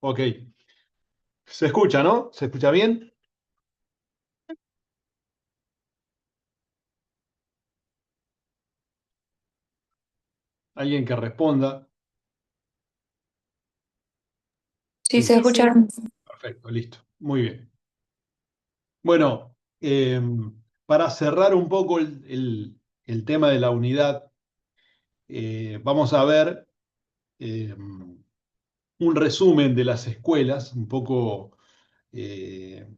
Ok. ¿Se escucha, no? ¿Se escucha bien? Alguien que responda. Sí, se Sí, escucharon. perfecto, listo. Muy bien. Bueno, para cerrar un poco el tema de la unidad, vamos a ver un resumen de las escuelas, un poco eh,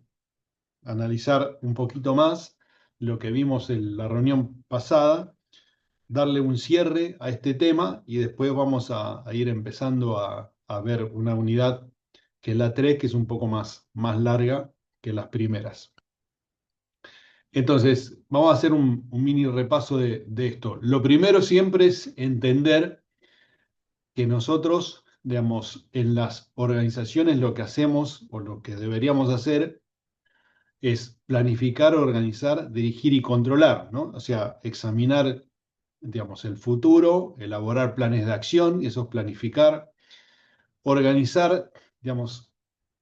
analizar un poquito más lo que vimos en la reunión pasada, darle un cierre a este tema y después vamos a ir empezando a ver una unidad que es la 3, que es un poco más larga que las primeras. Entonces, vamos a hacer un mini repaso de esto. Lo primero siempre es entender que nosotros, digamos, en las organizaciones lo que hacemos o lo que deberíamos hacer es planificar, organizar, dirigir y controlar, ¿no? O sea, examinar, digamos, el futuro, elaborar planes de acción, y eso es planificar. Organizar, digamos,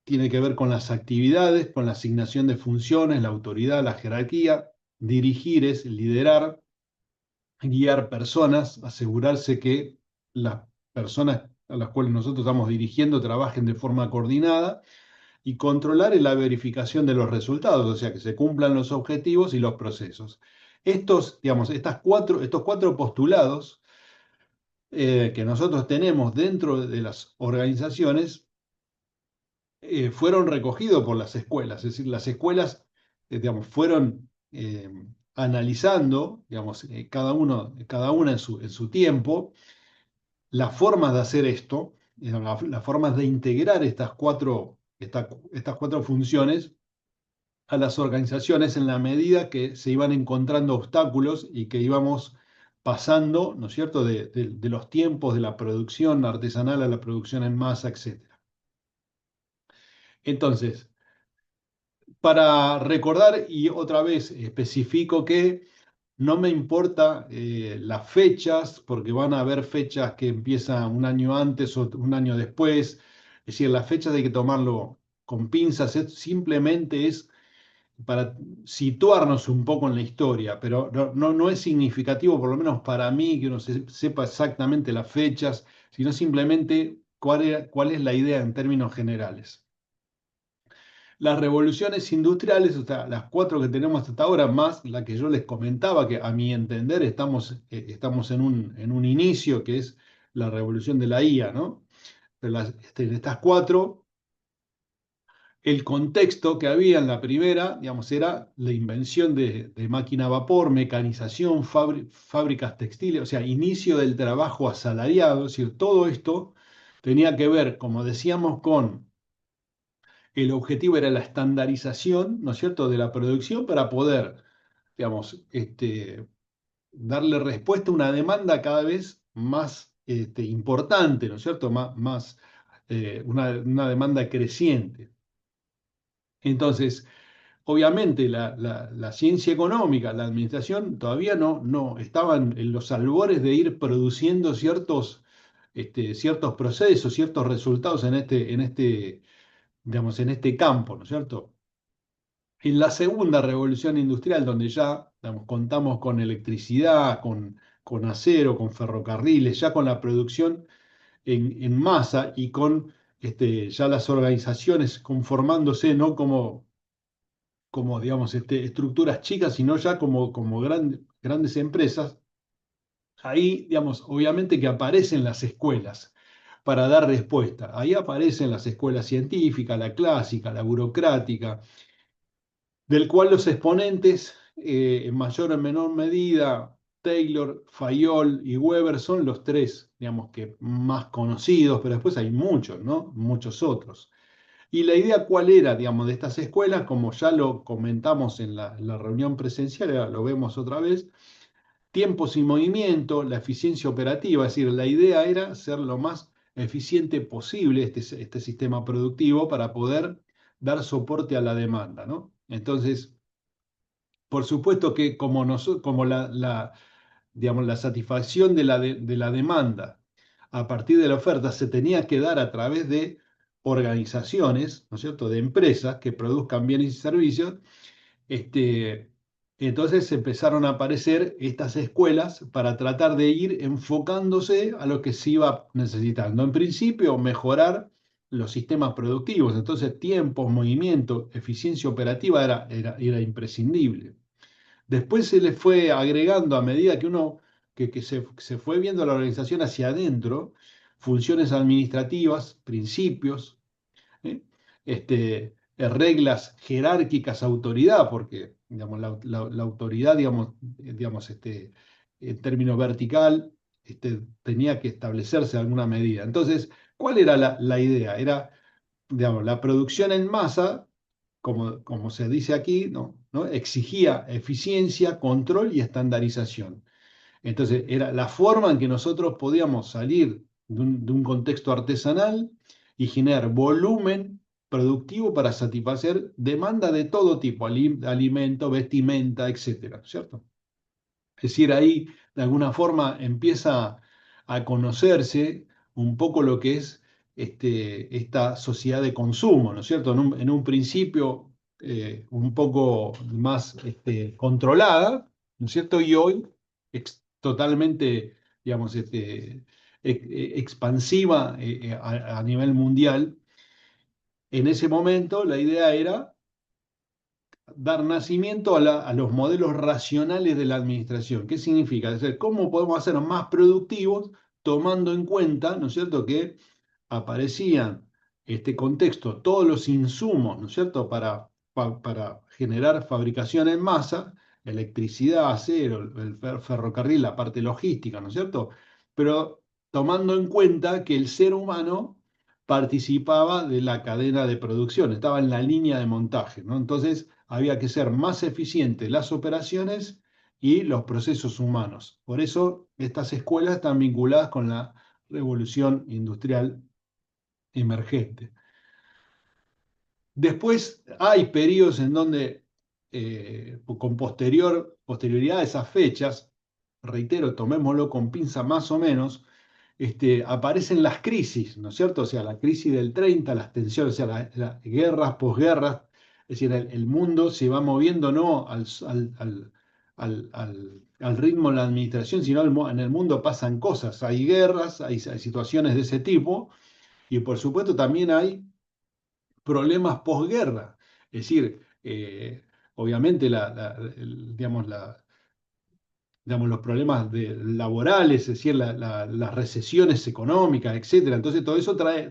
tiene que ver con las actividades, con la asignación de funciones, la autoridad, la jerarquía. Dirigir es liderar, guiar personas, asegurarse que las personas a las cuales nosotros estamos dirigiendo trabajen de forma coordinada y controlar es la verificación de los resultados, o sea, que se cumplan los objetivos y los procesos. Estos, digamos, estos cuatro postulados que nosotros tenemos dentro de las organizaciones fueron recogidos por las escuelas, es decir, las escuelas, digamos, fueron analizando, digamos, cada una en su tiempo, las formas de hacer esto, las formas de integrar estas cuatro funciones a las organizaciones en la medida que se iban encontrando obstáculos y que íbamos pasando, ¿no es cierto?, de los tiempos de la producción artesanal a la producción en masa, etcétera. Entonces, para recordar y otra vez especifico que no me importa las fechas, porque van a haber fechas que empiezan un año antes o un año después. Es decir, las fechas hay que tomarlo con pinzas, simplemente es para situarnos un poco en la historia, pero no es significativo, por lo menos para mí, que uno sepa exactamente las fechas, sino simplemente cuál es la idea en términos generales. Las revoluciones industriales, o sea, las cuatro que tenemos hasta ahora, más la que yo les comentaba, que a mi entender estamos en un inicio, que es la revolución de la IA, ¿no? Pero en estas cuatro, el contexto que había en la primera, digamos, era la invención de máquina a vapor, mecanización, fábricas textiles, o sea, inicio del trabajo asalariado, es decir, todo esto tenía que ver, como decíamos, con el objetivo era la estandarización, ¿no es cierto?, de la producción para poder, digamos, darle respuesta a una demanda cada vez más importante, ¿no es cierto?, una demanda creciente. Entonces, obviamente la ciencia económica, la administración, todavía no estaban en los albores de ir produciendo ciertos procesos, ciertos resultados digamos, en este campo, ¿no es cierto? En la segunda revolución industrial, donde ya digamos, contamos con electricidad, con acero, con ferrocarriles, ya con la producción en masa y con ya las organizaciones conformándose no como digamos, estructuras chicas, sino ya como grandes empresas, ahí, digamos, obviamente que aparecen las escuelas para dar respuesta. Ahí aparecen las escuelas científicas, la clásica, la burocrática, del cual los exponentes, en mayor o menor medida, Taylor, Fayol y Weber son los tres, digamos, que más conocidos, pero después hay muchos, ¿no? Muchos otros. Y la idea cuál era, digamos, de estas escuelas, como ya lo comentamos en la reunión presencial, ahora lo vemos otra vez, tiempos y movimiento, la eficiencia operativa, es decir, la idea era ser lo más eficiente posible este sistema productivo para poder dar soporte a la demanda, ¿no? Entonces, por supuesto que como digamos, la satisfacción de la demanda a partir de la oferta se tenía que dar a través de organizaciones, ¿no es cierto?, de empresas que produzcan bienes y servicios. este, entonces empezaron a aparecer estas escuelas para tratar de ir enfocándose a lo que se iba necesitando. En principio, mejorar los sistemas productivos. Entonces, tiempos, movimiento, eficiencia operativa era imprescindible. Después se le fue agregando a medida que se fue viendo la organización hacia adentro, funciones administrativas, principios, ¿eh? Reglas jerárquicas, autoridad, porque digamos, la autoridad, en términos vertical, tenía que establecerse de alguna medida. Entonces, ¿cuál era la idea? Era, digamos, la producción en masa, como se dice aquí, ¿no? Exigía eficiencia, control y estandarización. Entonces, era la forma en que nosotros podíamos salir de un contexto artesanal y generar volumen productivo para satisfacer demanda de todo tipo, alimento, vestimenta, etcétera, ¿cierto? Es decir, ahí de alguna forma empieza a conocerse un poco lo que es esta sociedad de consumo, ¿no es cierto? En un principio un poco más controlada, ¿no es cierto? Y hoy totalmente, digamos, expansiva a nivel mundial. En ese momento la idea era dar nacimiento a los modelos racionales de la administración. ¿Qué significa? Es decir, ¿cómo podemos hacer más productivos tomando en cuenta, ¿no es cierto?, que aparecían este contexto, todos los insumos, ¿no es cierto?, para generar fabricación en masa, electricidad, acero, el ferrocarril, la parte logística, ¿no es cierto? Pero tomando en cuenta que el ser humano participaba de la cadena de producción, estaba en la línea de montaje, ¿no? Entonces había que ser más eficientes las operaciones y los procesos humanos. Por eso estas escuelas están vinculadas con la revolución industrial emergente. Después hay periodos en donde, con posterioridad a esas fechas, reitero, tomémoslo con pinza más o menos, aparecen las crisis, ¿no es cierto? O sea, la crisis del 30, las tensiones, o sea, las guerras, posguerras, es decir, el mundo se va moviendo no al ritmo de la administración, sino en el mundo pasan cosas, hay guerras, hay situaciones de ese tipo, y por supuesto también hay problemas posguerra. Es decir, obviamente digamos, los problemas laborales, es decir, las recesiones económicas, etcétera. Entonces todo eso trae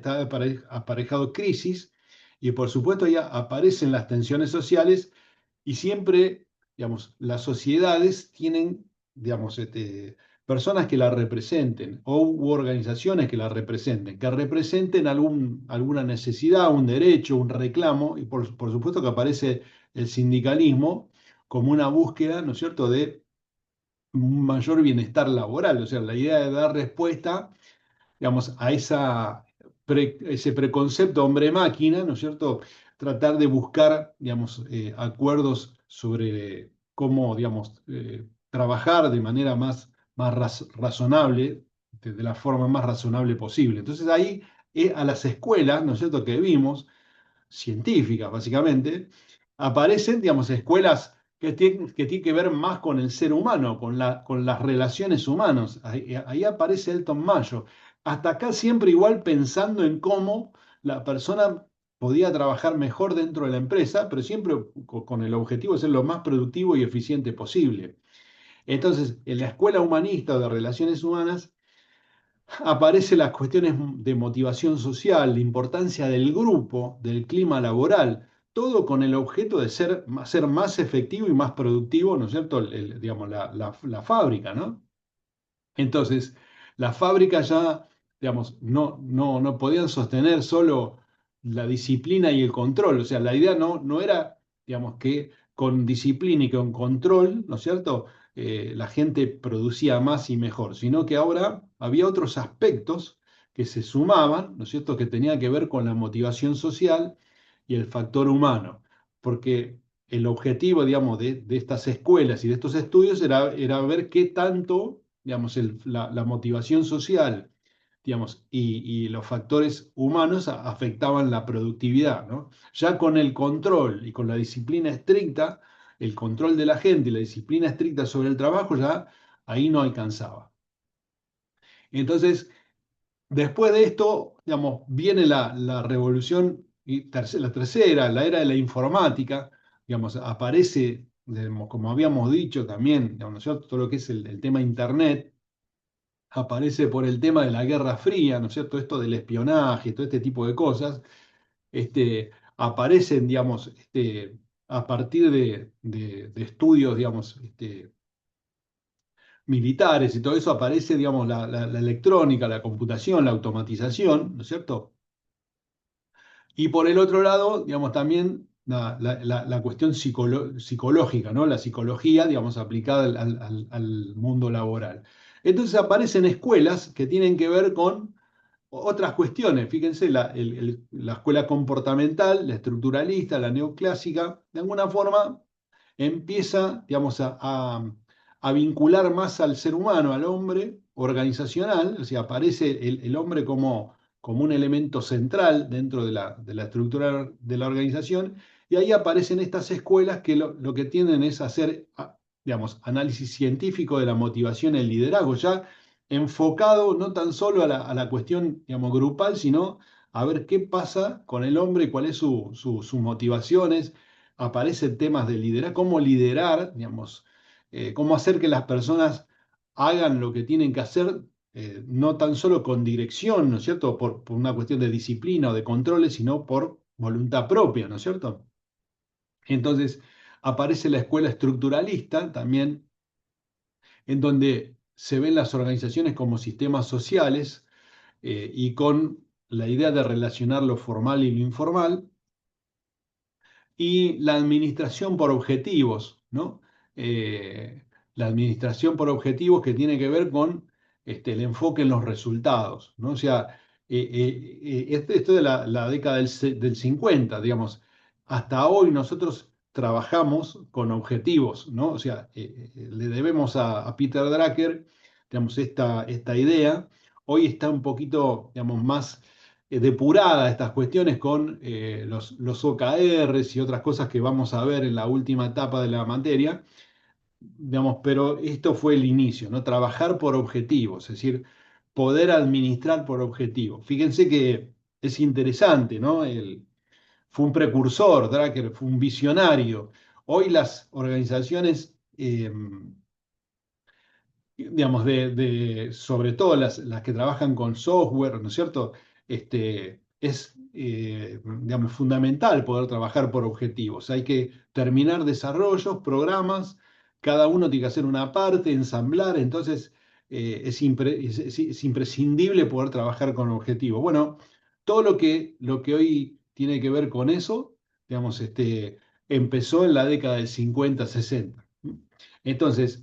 aparejado crisis y por supuesto ya aparecen las tensiones sociales y siempre, digamos, las sociedades tienen, digamos, personas que la representen o u organizaciones que representen alguna necesidad, un derecho, un reclamo, y por supuesto que aparece el sindicalismo como una búsqueda, ¿no es cierto?, de un mayor bienestar laboral, o sea, la idea de dar respuesta, digamos, a ese preconcepto hombre-máquina, ¿no es cierto? Tratar de buscar, digamos, acuerdos sobre cómo, digamos, trabajar de manera más razonable, de la forma más razonable posible. Entonces ahí a las escuelas, ¿no es cierto?, que vimos, científicas básicamente, aparecen, digamos, escuelas que tienen que ver más con el ser humano, con las relaciones humanas. Ahí aparece Elton Mayo. Hasta acá siempre igual pensando en cómo la persona podía trabajar mejor dentro de la empresa, pero siempre con el objetivo de ser lo más productivo y eficiente posible. Entonces, en la escuela humanista o de relaciones humanas, aparecen las cuestiones de motivación social, la importancia del grupo, del clima laboral, todo con el objeto de ser más efectivo y más productivo, ¿no es cierto? Digamos, la fábrica, ¿no? Entonces, las fábricas ya, digamos, no podían sostener solo la disciplina y el control. O sea, la idea no era, digamos, que con disciplina y con control, ¿no es cierto?, la gente producía más y mejor, sino que ahora había otros aspectos que se sumaban, ¿no es cierto?, que tenían que ver con la motivación social y el factor humano. Porque el objetivo, digamos, de estas escuelas y de estos estudios era ver qué tanto, digamos, la motivación social, digamos, y los factores humanos afectaban la productividad, ¿no? Ya con el control y con la disciplina estricta, el control de la gente y la disciplina estricta sobre el trabajo, ya ahí no alcanzaba. Entonces, después de esto, digamos, viene la revolución, la tercera, la era de la informática, digamos, aparece, digamos, como habíamos dicho también, digamos, ¿no es cierto? Todo lo que es el tema Internet, aparece por el tema de la Guerra Fría, ¿no es cierto? Esto del espionaje, todo este tipo de cosas, aparecen, digamos, a partir de estudios, digamos, militares y todo eso, aparece, digamos, la electrónica, la computación, la automatización, ¿no es cierto? Y por el otro lado, digamos, también la cuestión psicológica, ¿no? La psicología, digamos, aplicada al mundo laboral. Entonces aparecen escuelas que tienen que ver con otras cuestiones. Fíjense, la escuela comportamental, la estructuralista, la neoclásica, de alguna forma empieza, digamos, a vincular más al ser humano, al hombre organizacional, o sea, aparece el hombre como un elemento central dentro de la estructura de la organización, y ahí aparecen estas escuelas que lo que tienden es hacer, digamos, análisis científico de la motivación y el liderazgo, ya enfocado no tan solo a la cuestión, digamos, grupal, sino a ver qué pasa con el hombre y cuáles sus motivaciones. Aparecen temas de liderar, cómo liderar, digamos, cómo hacer que las personas hagan lo que tienen que hacer, no tan solo con dirección, ¿no es cierto?, por una cuestión de disciplina o de controles, sino por voluntad propia, ¿no es cierto? Entonces, aparece la escuela estructuralista también, en donde se ven las organizaciones como sistemas sociales, y con la idea de relacionar lo formal y lo informal, y la administración por objetivos, ¿no? La administración por objetivos que tiene que ver con el enfoque en los resultados, ¿no? O sea, esto de la década del 50, digamos, hasta hoy nosotros trabajamos con objetivos, ¿no? O sea, le debemos a Peter Drucker, digamos, esta idea. Hoy está un poquito, digamos, más depurada estas cuestiones con los OKRs y otras cosas que vamos a ver en la última etapa de la materia, digamos, pero esto fue el inicio, ¿no? Trabajar por objetivos, es decir, poder administrar por objetivos. Fíjense que es interesante, ¿no? Fue un precursor, Drucker, fue un visionario. Hoy las organizaciones, digamos, sobre todo las que trabajan con software, ¿no es cierto? Es, digamos, fundamental poder trabajar por objetivos. Hay que terminar desarrollos, programas, cada uno tiene que hacer una parte, ensamblar, entonces es imprescindible poder trabajar con objetivos. Bueno, todo lo que hoy tiene que ver con eso, digamos, empezó en la década del 50, 60. Entonces,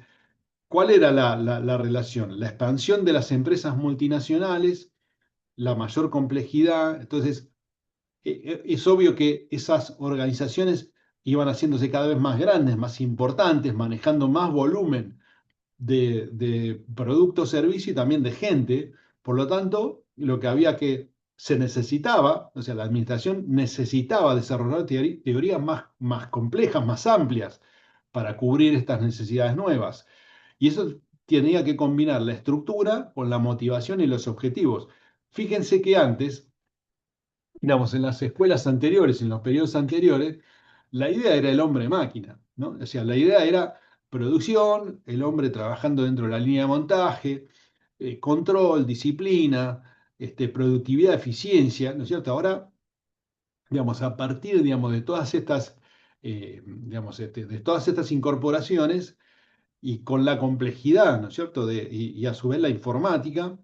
¿cuál era la relación? La expansión de las empresas multinacionales, la mayor complejidad. Entonces, es obvio que esas organizaciones iban haciéndose cada vez más grandes, más importantes, manejando más volumen de producto, servicio y también de gente. Por lo tanto, lo que se necesitaba, o sea, la administración necesitaba desarrollar teorías más complejas, más amplias, para cubrir estas necesidades nuevas. Y eso tenía que combinar la estructura con la motivación y los objetivos. Fíjense que antes, digamos, en las escuelas anteriores, en los periodos anteriores, la idea era el hombre-máquina, ¿no? O sea, la idea era producción, el hombre trabajando dentro de la línea de montaje, control, disciplina, productividad, eficiencia, ¿no es cierto? Ahora, digamos, a partir, digamos, de todas estas, digamos, de todas estas incorporaciones, y con la complejidad, ¿no es cierto? Y a su vez la informática,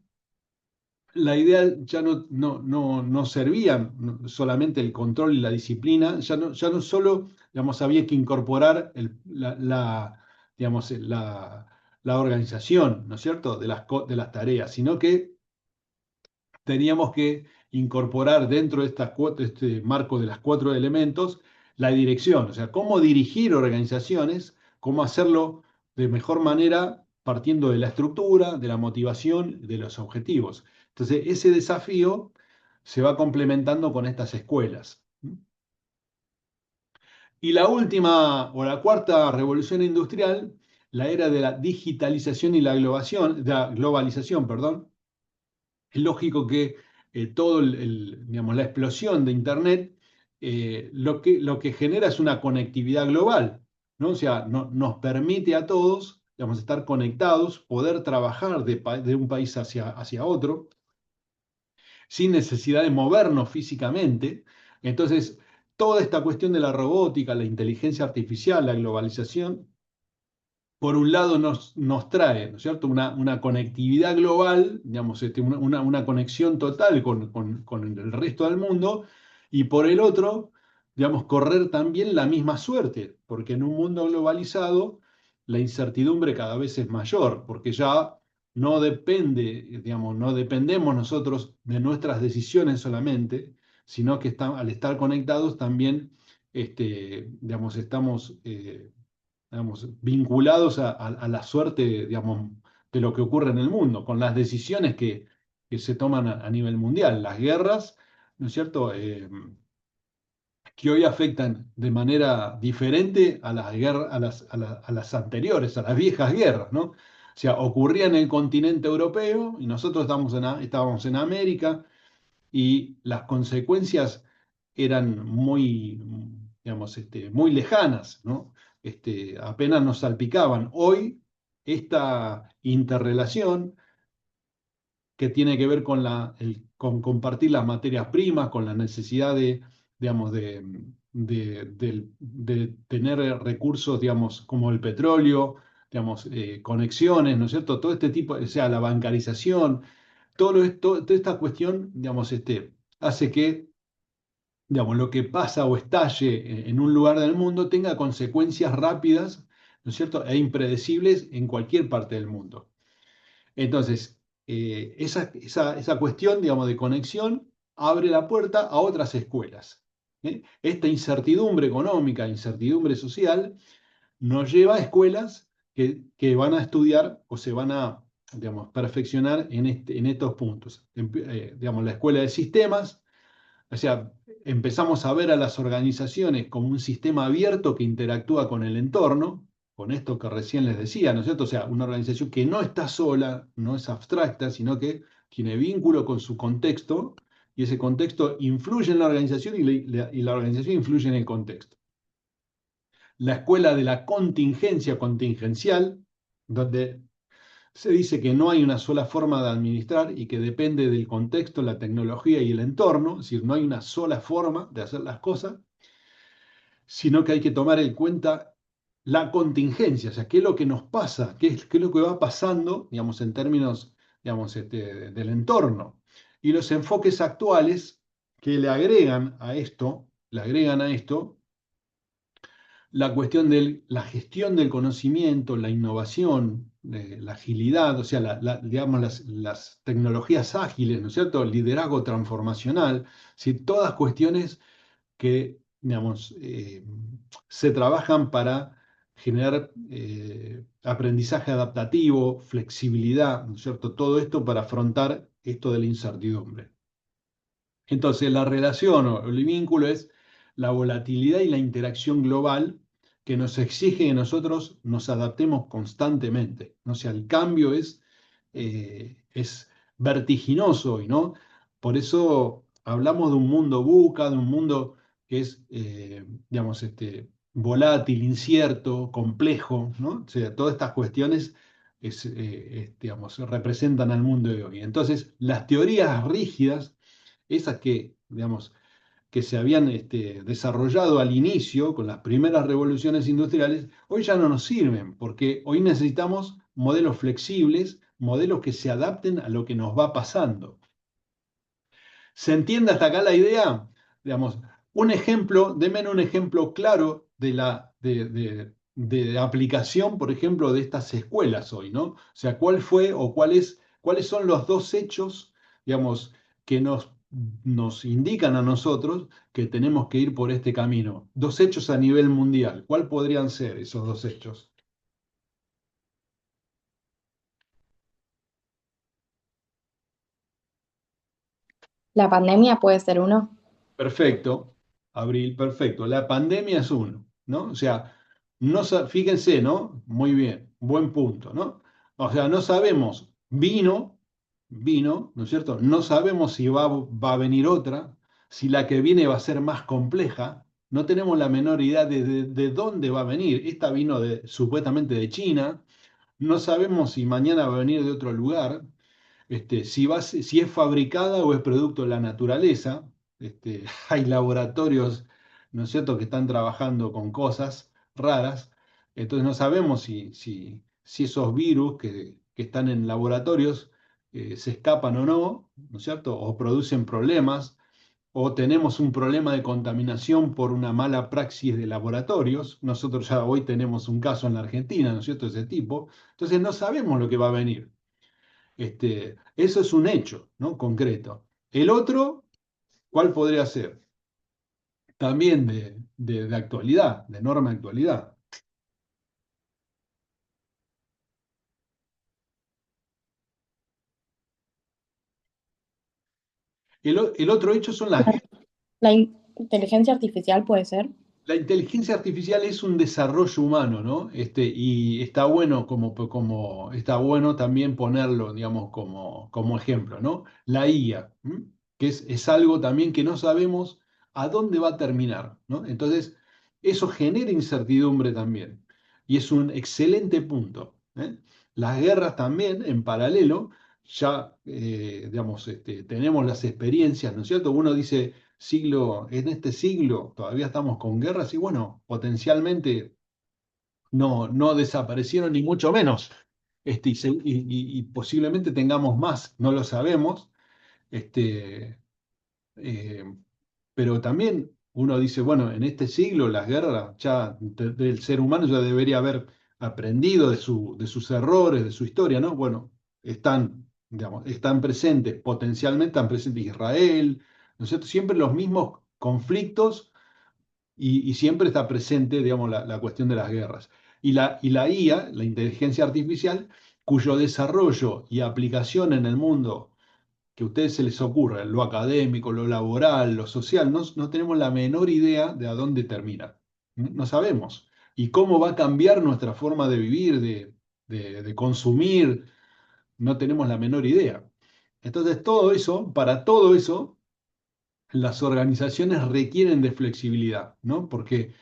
la idea ya no servía solamente el control y la disciplina, ya no solo, digamos, había que incorporar digamos, la organización, ¿no es cierto?, de las tareas, sino que teníamos que incorporar dentro de este marco de las cuatro elementos la dirección, o sea, cómo dirigir organizaciones, cómo hacerlo de mejor manera partiendo de la estructura, de la motivación, de los objetivos. Entonces, ese desafío se va complementando con estas escuelas. Y la última o la cuarta revolución industrial, la era de la digitalización y la globalización, perdón. Es lógico que todo digamos, la explosión de Internet lo que genera es una conectividad global, ¿no? O sea, nos permite a todos, digamos, estar conectados, poder trabajar de un país hacia otro, sin necesidad de movernos físicamente. Entonces, toda esta cuestión de la robótica, la inteligencia artificial, la globalización, por un lado nos trae, ¿no es cierto?, una conectividad global, digamos, una conexión total con el resto del mundo, y por el otro, digamos, correr también la misma suerte, porque en un mundo globalizado la incertidumbre cada vez es mayor, porque ya no depende, digamos, no dependemos nosotros de nuestras decisiones solamente, sino que al estar conectados también, digamos, estamos digamos, vinculados a la suerte, digamos, de lo que ocurre en el mundo, con las decisiones que se toman a nivel mundial. Las guerras, ¿no es cierto?, que hoy afectan de manera diferente a las guerras, a las anteriores, a las viejas guerras, ¿no? O sea, ocurría en el continente europeo y nosotros estábamos en América y las consecuencias eran muy, digamos, muy lejanas, ¿no? Apenas nos salpicaban. Hoy, esta interrelación que tiene que ver con, con compartir las materias primas, con la necesidad de, digamos, de tener recursos, digamos, como el petróleo, digamos, conexiones, ¿no es cierto? Todo este tipo, o sea, la bancarización, toda esta cuestión, digamos, hace que, digamos, lo que pasa o estalle en un lugar del mundo tenga consecuencias rápidas, ¿no es cierto?, e impredecibles en cualquier parte del mundo. Entonces, esa cuestión, digamos, de conexión abre la puerta a otras escuelas. Esta incertidumbre económica, incertidumbre social, nos lleva a escuelas que van a estudiar o se van a, digamos, perfeccionar en estos puntos. Digamos, la escuela de sistemas, o sea, empezamos a ver a las organizaciones como un sistema abierto que interactúa con el entorno, con esto que recién les decía, ¿no es cierto? O sea, una organización que no está sola, no es abstracta, sino que tiene vínculo con su contexto y ese contexto influye en la organización y la organización influye en el contexto. La escuela de la contingencia contingencial, donde se dice que no hay una sola forma de administrar y que depende del contexto, la tecnología y el entorno, es decir, no hay una sola forma de hacer las cosas, sino que hay que tomar en cuenta la contingencia, o sea, qué es lo que nos pasa, qué es lo que va pasando, digamos, en términos, digamos, del entorno. Y los enfoques actuales que le agregan a esto la cuestión de la gestión del conocimiento, la innovación, la agilidad, o sea, digamos, las tecnologías ágiles, ¿no es cierto? El liderazgo transformacional, ¿sí? Todas cuestiones que, digamos, se trabajan para generar aprendizaje adaptativo, flexibilidad, ¿no es cierto? Todo esto para afrontar esto de la incertidumbre. Entonces, la relación o el vínculo es la volatilidad y la interacción global que nos exige que nosotros nos adaptemos constantemente, ¿no? O sea, el cambio es vertiginoso hoy, ¿no? Por eso hablamos de un mundo VUCA, de un mundo que es, digamos, volátil, incierto, complejo, ¿no? O sea, todas estas cuestiones digamos, representan al mundo de hoy. Entonces, las teorías rígidas esas que, digamos, que se habían desarrollado al inicio con las primeras revoluciones industriales, hoy ya no nos sirven, porque hoy necesitamos modelos flexibles, modelos que se adapten a lo que nos va pasando. ¿Se entiende hasta acá la idea? Digamos, denme un ejemplo claro de aplicación, por ejemplo, de estas escuelas hoy, ¿no? O sea, ¿cuál fue o cuáles son los dos hechos, digamos, que nos nos indican a nosotros que tenemos que ir por este camino. Dos hechos a nivel mundial. ¿Cuál podrían ser esos dos hechos? La pandemia puede ser uno. Perfecto, Abril, perfecto. La pandemia es uno, ¿no? O sea, no, fíjense, ¿no? Muy bien, buen punto, ¿no? O sea, no sabemos, vino, ¿no es cierto? No sabemos si va a venir otra, si la que viene va a ser más compleja. No tenemos la menor idea de dónde va a venir. Esta vino supuestamente de China. No sabemos si mañana va a venir de otro lugar, si es fabricada o es producto de la naturaleza. Hay laboratorios, ¿no es cierto?, que están trabajando con cosas raras. Entonces no sabemos si esos virus que están en laboratorios se escapan o no, ¿no es cierto?, o producen problemas, o tenemos un problema de contaminación por una mala praxis de laboratorios. Nosotros ya hoy tenemos un caso en la Argentina, ¿no es cierto?, de ese tipo. Entonces no sabemos lo que va a venir. Eso es un hecho, ¿no? Concreto. El otro, ¿cuál podría ser? También de actualidad, de enorme actualidad. El otro hecho son las guerras. La inteligencia artificial puede ser. La inteligencia artificial es un desarrollo humano, ¿no? Y está bueno está bueno también ponerlo, digamos, como ejemplo, ¿no? La IA, ¿m? Que es algo también que no sabemos a dónde va a terminar, ¿no? Entonces, eso genera incertidumbre también. Y es un excelente punto, ¿eh? Las guerras también, en paralelo, ya, digamos, tenemos las experiencias, ¿no es cierto? Uno dice en este siglo todavía estamos con guerras y bueno, potencialmente no desaparecieron ni mucho menos. Y posiblemente tengamos más, no lo sabemos. Este, eh, pero también uno dice, bueno, en este siglo las guerras ya del ser humano ya debería haber aprendido de sus errores, de su historia, ¿no? Bueno, digamos, están presentes, potencialmente están presentes Israel, ¿no es cierto? Siempre los mismos conflictos y siempre está presente, digamos, la cuestión de las guerras. Y la IA, la inteligencia artificial, cuyo desarrollo y aplicación en el mundo que a ustedes se les ocurra, lo académico, lo laboral, lo social, no tenemos la menor idea de a dónde termina. No sabemos. Y cómo va a cambiar nuestra forma de vivir, de consumir, no tenemos la menor idea. Entonces, para todo eso, las organizaciones requieren de flexibilidad, ¿no? Porque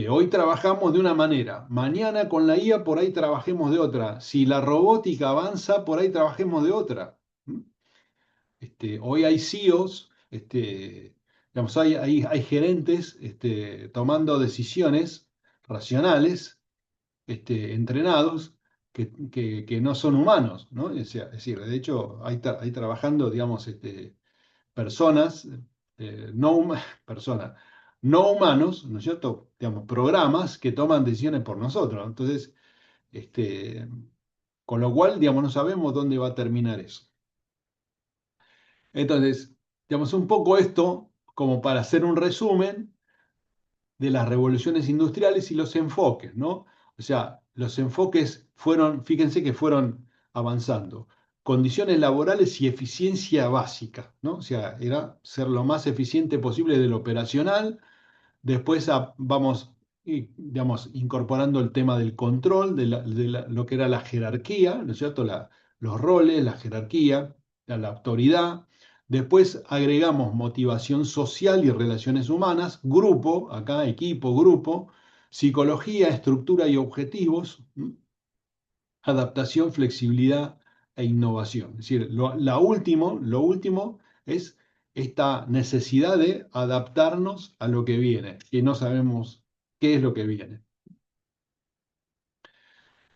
hoy trabajamos de una manera, mañana con la IA por ahí trabajemos de otra, si la robótica avanza, por ahí trabajemos de otra. ¿M? Hoy hay CEOs, digamos, hay gerentes tomando decisiones racionales, entrenados, que no son humanos, ¿no? Es decir, de hecho, hay trabajando, digamos, personas, personas no humanos, ¿no es cierto? Digamos, programas que toman decisiones por nosotros. Entonces, este, con lo cual, digamos, no sabemos dónde va a terminar eso. Entonces, digamos, un poco esto como para hacer un resumen de las revoluciones industriales y los enfoques, ¿no? O sea, los enfoques fíjense que fueron avanzando. Condiciones laborales y eficiencia básica, ¿no? O sea, era ser lo más eficiente posible del operacional. Después vamos, digamos, incorporando el tema del control, lo que era la jerarquía, ¿no es cierto? Los roles, la jerarquía, la autoridad. Después agregamos motivación social y relaciones humanas, grupo, acá equipo, grupo, psicología, estructura y objetivos, adaptación, flexibilidad e innovación. Es decir, lo último es esta necesidad de adaptarnos a lo que viene, que no sabemos qué es lo que viene.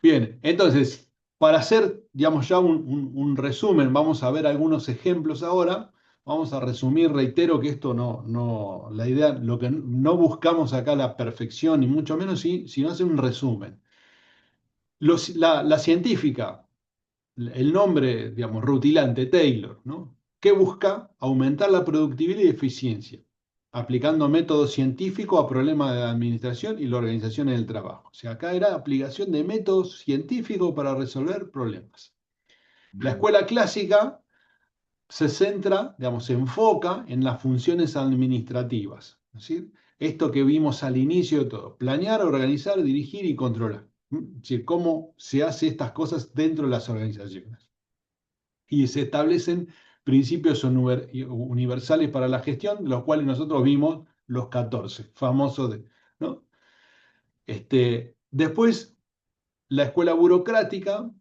Bien, entonces, para hacer, digamos, ya un resumen, vamos a ver algunos ejemplos ahora. Vamos a resumir, reitero que esto la idea, lo que no buscamos acá la perfección, ni mucho menos, sino hacer un resumen. La científica, el nombre, digamos, rutilante, Taylor, ¿no? que busca aumentar la productividad y eficiencia, aplicando métodos científicos a problemas de la administración y la organización en el trabajo. O sea, acá era aplicación de métodos científicos para resolver problemas. La Bien. escuela clásica se centra, digamos, se enfoca en las funciones administrativas. ¿Es decir? Esto que vimos al inicio de todo, planear, organizar, dirigir y controlar. Es decir, cómo se hace estas cosas dentro de las organizaciones. Y se establecen principios universales para la gestión, de los cuales nosotros vimos los 14, famosos de, ¿no? Después, la escuela burocrática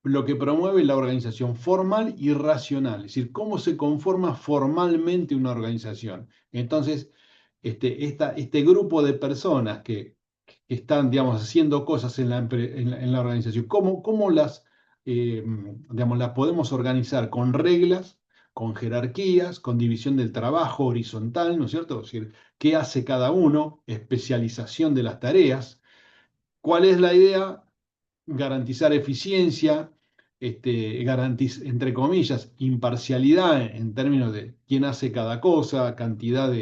lo que promueve es la organización formal y racional, es decir, cómo se conforma formalmente una organización. Entonces, este grupo de personas que están, digamos, haciendo cosas en la organización, ¿cómo digamos, las podemos organizar con reglas, con jerarquías, con división del trabajo horizontal, ¿no es cierto? Es decir, ¿qué hace cada uno? Especialización de las tareas. ¿Cuál es la idea? Garantizar eficiencia, entre comillas, imparcialidad en términos de quién hace cada cosa, cantidad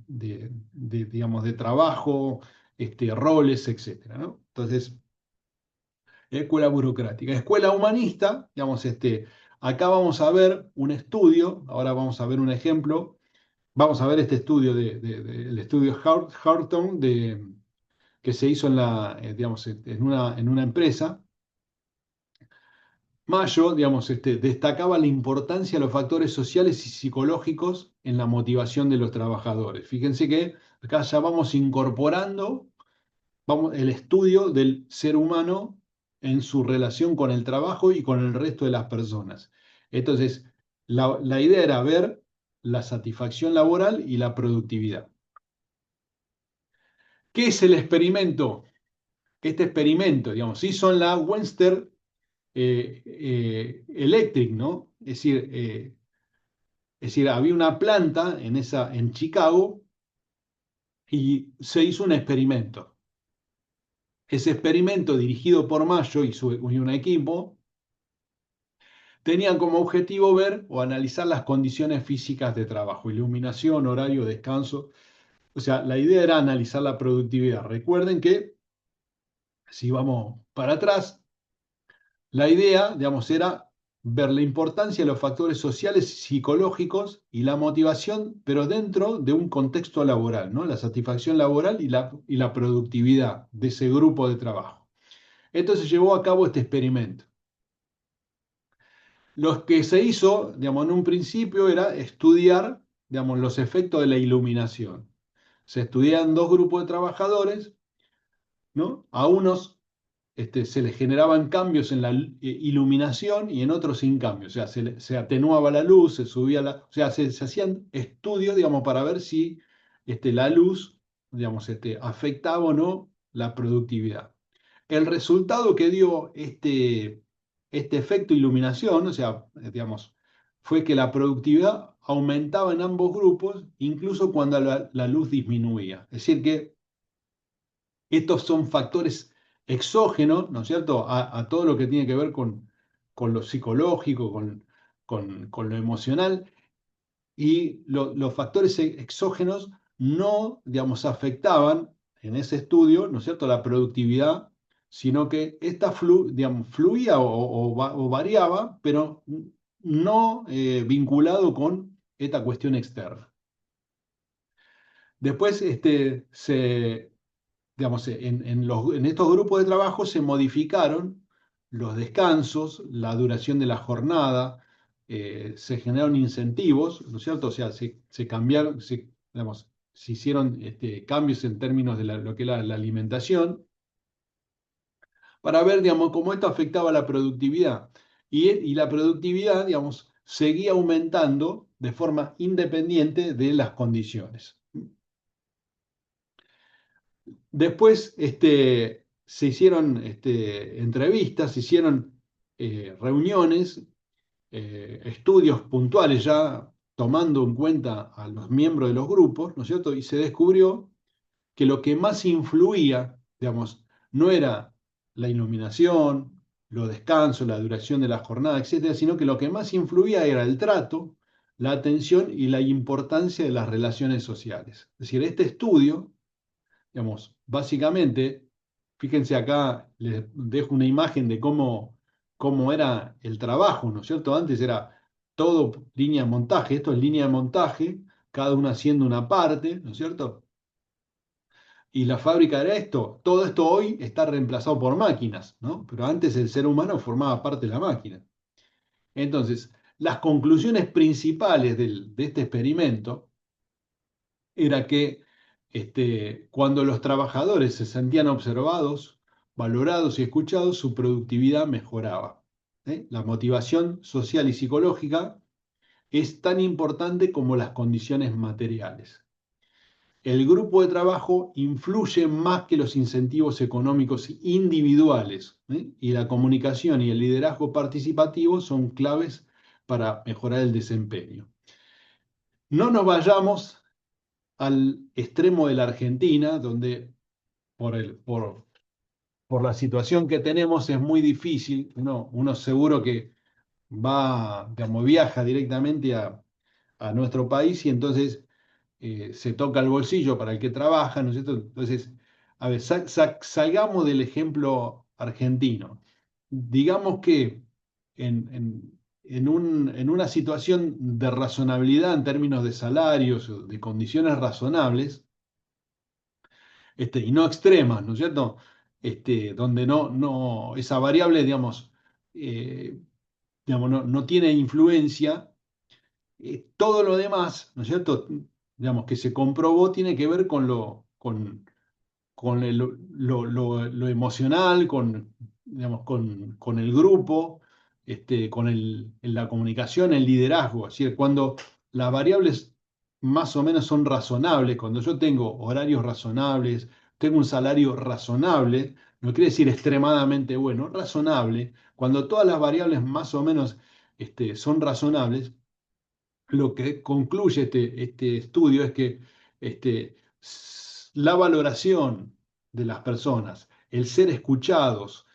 digamos, de trabajo, roles, etcétera, ¿no? Entonces, escuela burocrática. Escuela humanista, digamos, acá vamos a ver un estudio, ahora vamos a ver un ejemplo, vamos a ver este estudio, el estudio Houghton que se hizo digamos, en una empresa. Mayo, digamos, destacaba la importancia de los factores sociales y psicológicos en la motivación de los trabajadores. Fíjense que acá ya vamos incorporando el estudio del ser humano en su relación con el trabajo y con el resto de las personas. Entonces, la idea era ver la satisfacción laboral y la productividad. ¿Qué es el experimento? Este experimento, digamos, hizo en la Western Electric, ¿no? Es decir, había una planta en Chicago y se hizo un experimento. Ese experimento dirigido por Mayo y un equipo tenía como objetivo ver o analizar las condiciones físicas de trabajo, iluminación, horario, descanso. O sea, la idea era analizar la productividad. Recuerden que, si vamos para atrás, la idea, digamos, era ver la importancia de los factores sociales y psicológicos y la motivación, pero dentro de un contexto laboral, ¿no? La satisfacción laboral y la productividad de ese grupo de trabajo. Entonces se llevó a cabo este experimento. Lo que se hizo, digamos, en un principio era estudiar, digamos, los efectos de la iluminación. Se estudiaban dos grupos de trabajadores, ¿no? A unos se les generaban cambios en la iluminación y en otros sin cambios. O sea, se atenuaba la luz, se subía o sea, se hacían estudios, digamos, para ver si la luz, digamos, afectaba o no la productividad. El resultado que dio este efecto iluminación, o sea, digamos, fue que la productividad aumentaba en ambos grupos, incluso cuando la luz disminuía. Es decir, que estos son factores exógenos, ¿no es cierto?, a todo lo que tiene que ver con lo psicológico, con lo emocional, y los factores exógenos no, digamos, afectaban en ese estudio, ¿no es cierto?, la productividad, sino que esta digamos, fluía o variaba, pero no vinculado con esta cuestión externa. Después digamos, en estos grupos de trabajo se modificaron los descansos, la duración de la jornada, se generaron incentivos, ¿no es cierto? O sea, se cambiaron, digamos, se hicieron cambios en términos de lo que era la alimentación, para ver, digamos, cómo esto afectaba la productividad. Y la productividad, digamos, seguía aumentando de forma independiente de las condiciones. Después se hicieron entrevistas, se hicieron reuniones, estudios puntuales ya tomando en cuenta a los miembros de los grupos, ¿no es cierto? Y se descubrió que lo que más influía, digamos, no era la iluminación, los descansos, la duración de la jornada, etcétera, sino que lo que más influía era el trato, la atención y la importancia de las relaciones sociales. Es decir, este estudio, digamos, básicamente, fíjense acá, les dejo una imagen de cómo era el trabajo, ¿no es cierto? Antes era todo línea de montaje, esto es línea de montaje, cada uno haciendo una parte, ¿no es cierto? Y la fábrica era esto. Todo esto hoy está reemplazado por máquinas, ¿no? Pero antes el ser humano formaba parte de la máquina. Entonces, las conclusiones principales de este experimento era que cuando los trabajadores se sentían observados, valorados y escuchados, su productividad mejoraba. ¿Eh? La motivación social y psicológica es tan importante como las condiciones materiales. El grupo de trabajo influye más que los incentivos económicos individuales, ¿eh? Y la comunicación y el liderazgo participativo son claves para mejorar el desempeño. No nos vayamos al extremo de la Argentina, donde por la situación que tenemos es muy difícil. Uno seguro que digamos, viaja directamente a nuestro país y entonces se toca el bolsillo para el que trabaja, ¿no es cierto? Entonces, a ver, salgamos del ejemplo argentino. Digamos que en una situación de razonabilidad en términos de salarios, o de condiciones razonables, y no extremas, ¿no es cierto? Donde esa variable, eh, no tiene influencia, todo lo demás, ¿no es cierto? Digamos, que se comprobó tiene que ver con lo emocional, con el grupo, con la comunicación, el liderazgo. Es decir, cuando las variables más o menos son razonables, cuando yo tengo horarios razonables, tengo un salario razonable, no quiere decir extremadamente bueno, razonable, cuando todas las variables más o menos son razonables, lo que concluye este estudio es que la valoración de las personas, el ser escuchados,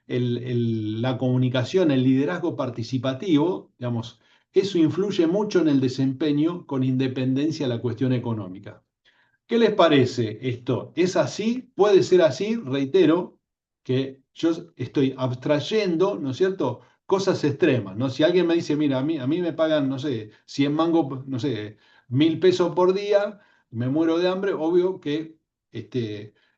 la comunicación, el liderazgo participativo, digamos, eso influye mucho en el desempeño con independencia de la cuestión económica. ¿Qué les parece esto? ¿Es así? ¿Puede ser así? Reitero que yo estoy abstrayendo, ¿no es cierto? Cosas extremas, ¿no? Si alguien me dice, mira, a mí me pagan, no sé, 100 mangos, no sé, 1.000 pesos por día, me muero de hambre, obvio que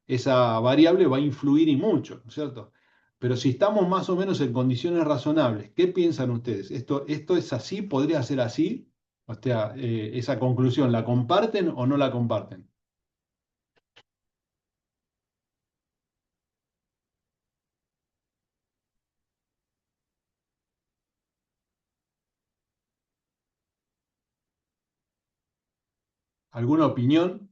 esa variable va a influir y mucho, ¿no es cierto? Pero si estamos más o menos en condiciones razonables, ¿qué piensan ustedes? ¿Esto es así? ¿Podría ser así? O sea, esa conclusión, ¿la comparten o no la comparten? ¿Alguna opinión?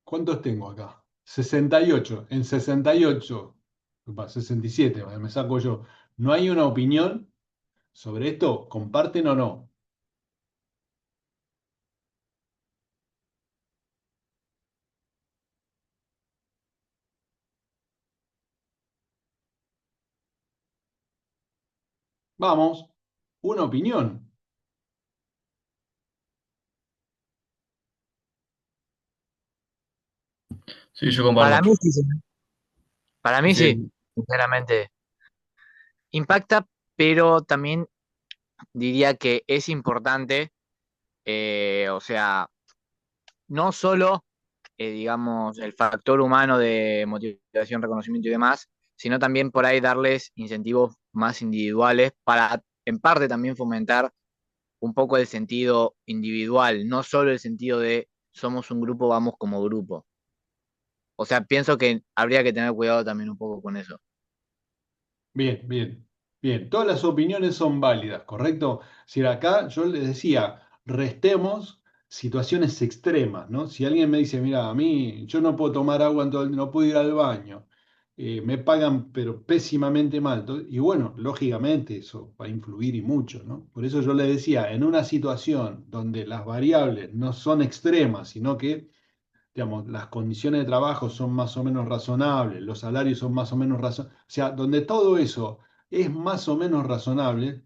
¿Cuántos tengo acá? 68. En 68, 67, me saco yo. ¿No hay una opinión sobre esto? ¿Comparten o no? Vamos, una opinión. Sí, yo comparto. Para mí sí, para mí sí, Bien, sinceramente. Impacta, pero también diría que es importante, o sea, no solo, digamos, el factor humano de motivación, reconocimiento y demás, sino también por ahí darles incentivos más individuales para, en parte, también fomentar un poco el sentido individual, no solo el sentido de somos un grupo, vamos como grupo. O sea, pienso que habría que tener cuidado también un poco con eso. bien, bien, bien. Todas las opiniones son válidas, ¿correcto? Si acá yo les decía, restemos situaciones extremas, ¿no? Si alguien me dice, mira, a mí yo no puedo tomar agua en todo el día, no puedo ir al baño. me pagan pero pésimamente mal. Y bueno, lógicamente eso va a influir y mucho, ¿no? Por eso yo le decía, en una situación donde las variables no son extremas, sino que, digamos, las condiciones de trabajo son más o menos razonables, los salarios son más o menos razonables, o sea, donde todo eso es más o menos razonable,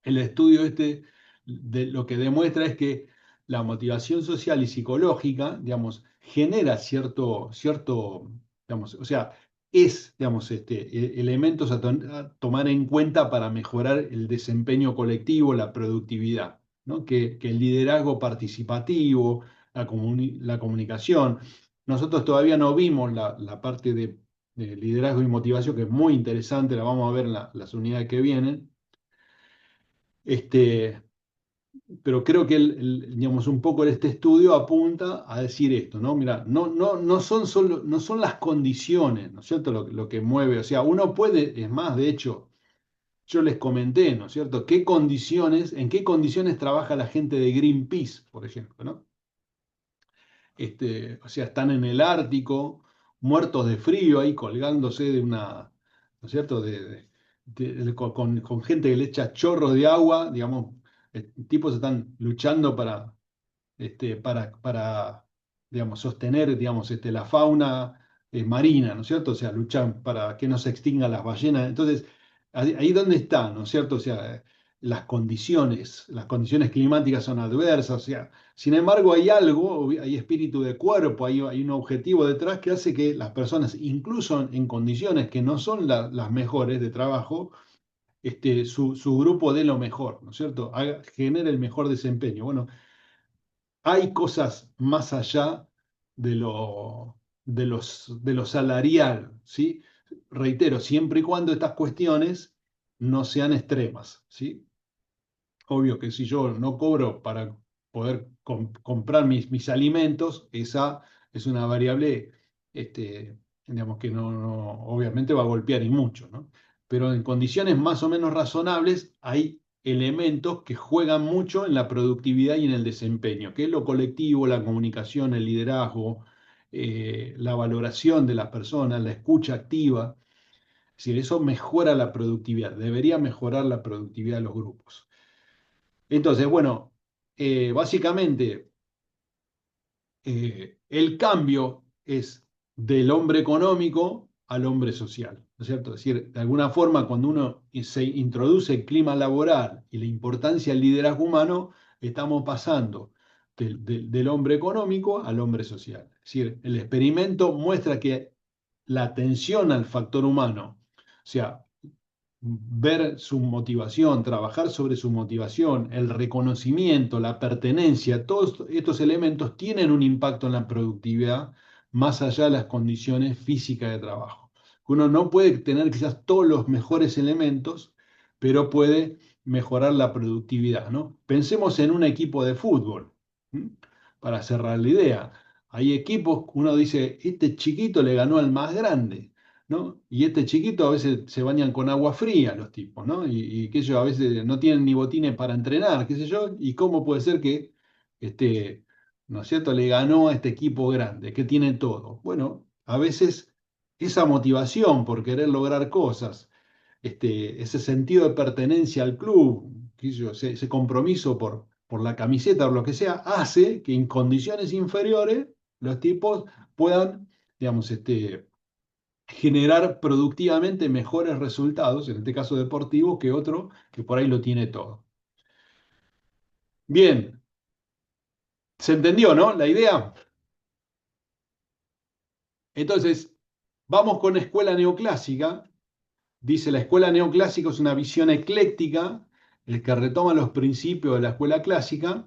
el estudio este lo que demuestra es que la motivación social y psicológica, digamos, genera digamos, o sea, digamos, elementos a tomar en cuenta para mejorar el desempeño colectivo, la productividad, ¿no? Que el liderazgo participativo, la comunicación. Nosotros todavía no vimos la parte de liderazgo y motivación, que es muy interesante, la vamos a ver en las unidades que vienen. Este, pero creo que digamos, un poco este estudio apunta a decir esto, ¿no? Mira, no son las condiciones, ¿no es cierto? Lo que mueve, o sea, uno puede, es más, de hecho, yo les comenté, ¿no es cierto? En qué condiciones trabaja la gente de Greenpeace, por ejemplo, ¿no? O sea, están en el Ártico, muertos de frío ahí colgándose de una, ¿no es cierto? Con gente que le echa chorros de agua, digamos, tipos están luchando para, digamos, sostener, digamos, la fauna marina, ¿no es cierto? O sea, luchan para que no se extingan las ballenas. Entonces, ahí donde está, ¿no es cierto? O sea, las condiciones climáticas son adversas, o sea, sin embargo, hay algo, hay espíritu de cuerpo, hay un objetivo detrás que hace que las personas, incluso en condiciones que no son las mejores de trabajo, su grupo dé lo mejor, ¿no es cierto? Genere el mejor desempeño. Bueno, hay cosas más allá de lo salarial, ¿sí? Reitero, siempre y cuando estas cuestiones no sean extremas, ¿sí? Obvio que si yo no cobro para poder comprar mis alimentos, esa es una variable, digamos que obviamente va a golpear y mucho, ¿no? Pero en condiciones más o menos razonables hay elementos que juegan mucho en la productividad y en el desempeño, que es lo colectivo, la comunicación, el liderazgo, la valoración de las personas, la escucha activa. Es decir, eso mejora la productividad, debería mejorar la productividad de los grupos. Entonces, bueno, básicamente el cambio es del hombre económico al hombre social, ¿no es cierto? Es decir, de alguna forma, cuando uno se introduce el clima laboral y la importancia del liderazgo humano, estamos pasando del hombre económico al hombre social. Es decir, el experimento muestra que la atención al factor humano, o sea, ver su motivación, trabajar sobre su motivación, el reconocimiento, la pertenencia, todos estos elementos tienen un impacto en la productividad más allá de las condiciones físicas de trabajo. Uno no puede tener quizás todos los mejores elementos, pero puede mejorar la productividad, ¿no? Pensemos en un equipo de fútbol, ¿m? Para cerrar la idea. Hay equipos que uno dice, este chiquito le ganó al más grande. ¿No? Y este chiquito a veces se bañan con agua fría los tipos, ¿no? Y qué sé yo, a veces no tienen ni botines para entrenar, qué sé yo, y cómo puede ser que, este, ¿no es cierto?, le ganó a este equipo grande, que tiene todo. Bueno, a veces esa motivación por querer lograr cosas, ese sentido de pertenencia al club, qué sé yo, ese compromiso por la camiseta o lo que sea, hace que en condiciones inferiores los tipos puedan, digamos, generar productivamente mejores resultados, en este caso deportivo, que otro que por ahí lo tiene todo. Bien, ¿se entendió, no? La idea. Entonces, vamos con escuela neoclásica. Dice, la escuela neoclásica es una visión ecléctica, el que retoma los principios de la escuela clásica,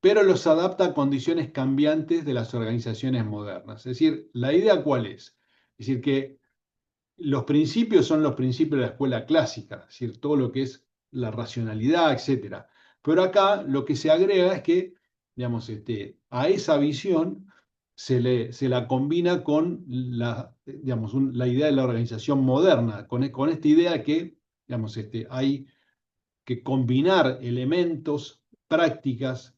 pero los adapta a condiciones cambiantes de las organizaciones modernas. Es decir, ¿la idea cuál es? Es decir, que los principios son los principios de la escuela clásica, es decir, todo lo que es la racionalidad, etcétera. Pero acá lo que se agrega es que, digamos, a esa visión se la combina con digamos, la idea de la organización moderna, con esta idea que, digamos, hay que combinar elementos, prácticas,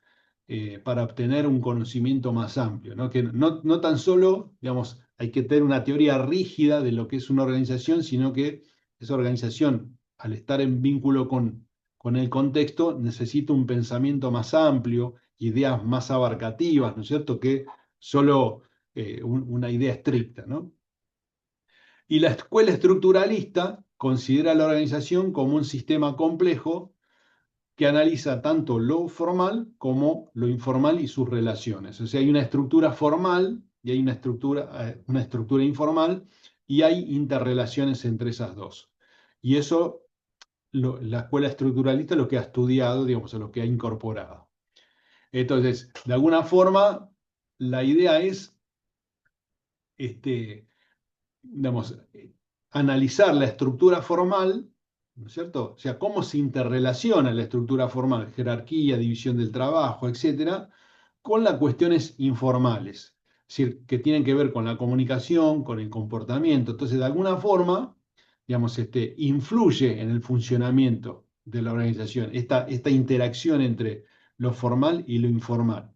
para obtener un conocimiento más amplio, ¿no? Que no tan solo, digamos, hay que tener una teoría rígida de lo que es una organización, sino que esa organización, al estar en vínculo con el contexto, necesita un pensamiento más amplio, ideas más abarcativas, ¿no es cierto?, que solo una idea estricta, ¿no? Y la escuela estructuralista considera la organización como un sistema complejo que analiza tanto lo formal como lo informal y sus relaciones. O sea, hay una estructura formal y hay una estructura informal y hay interrelaciones entre esas dos. Y eso la escuela estructuralista lo que ha estudiado, digamos, o lo que ha incorporado. Entonces, de alguna forma, la idea es, digamos, analizar la estructura formal, ¿no es cierto? O sea, cómo se interrelaciona la estructura formal, jerarquía, división del trabajo, etcétera, con las cuestiones informales, es decir, que tienen que ver con la comunicación, con el comportamiento. Entonces, de alguna forma, digamos, influye en el funcionamiento de la organización, esta interacción entre lo formal y lo informal.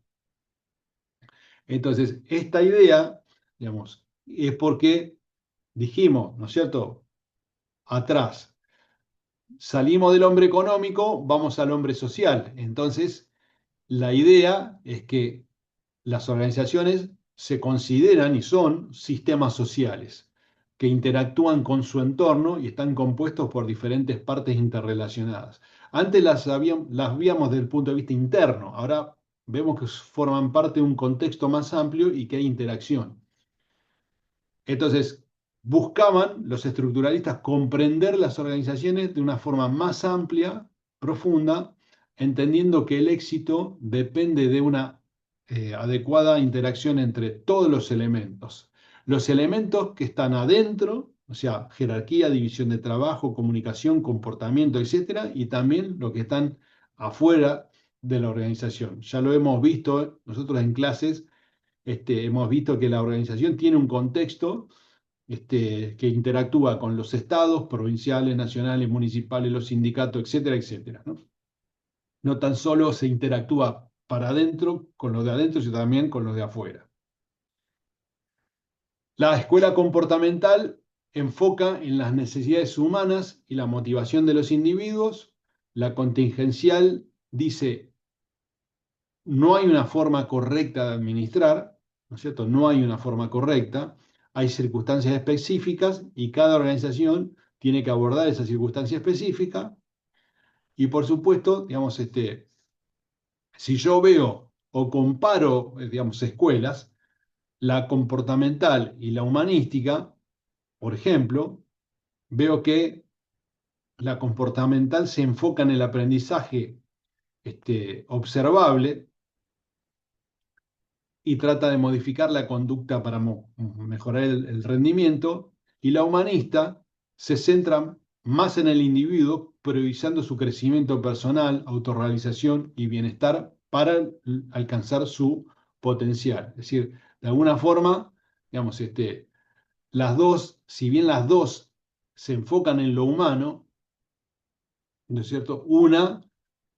Entonces, esta idea, digamos, es porque dijimos, ¿no es cierto?, atrás, salimos del hombre económico, vamos al hombre social. Entonces, la idea es que las organizaciones se consideran y son sistemas sociales que interactúan con su entorno y están compuestos por diferentes partes interrelacionadas. Antes las víamos desde el punto de vista interno, ahora vemos que forman parte de un contexto más amplio y que hay interacción. Entonces, buscaban los estructuralistas comprender las organizaciones de una forma más amplia, profunda, entendiendo que el éxito depende de una adecuada interacción entre todos los elementos. Los elementos que están adentro, o sea, jerarquía, división de trabajo, comunicación, comportamiento, etcétera, y también los que están afuera de la organización. Ya lo hemos visto nosotros en clases. Hemos visto que la organización tiene un contexto que interactúa con los estados, provinciales, nacionales, municipales, los sindicatos, etcétera, etcétera, ¿no? No tan solo se interactúa para adentro, con los de adentro, sino también con los de afuera. La escuela comportamental enfoca en las necesidades humanas y la motivación de los individuos. La contingencial dice no hay una forma correcta de administrar, ¿no es cierto? No hay una forma correcta, hay circunstancias específicas y cada organización tiene que abordar esa circunstancia específica. Y por supuesto, digamos, si yo veo o comparo, digamos, escuelas, la comportamental y la humanística, por ejemplo, veo que la comportamental se enfoca en el aprendizaje observable, y trata de modificar la conducta para mejorar el rendimiento, y la humanista se centra más en el individuo, priorizando su crecimiento personal, autorrealización y bienestar para alcanzar su potencial. Es decir, de alguna forma, digamos, las dos, si bien las dos se enfocan en lo humano, ¿no es cierto? Una,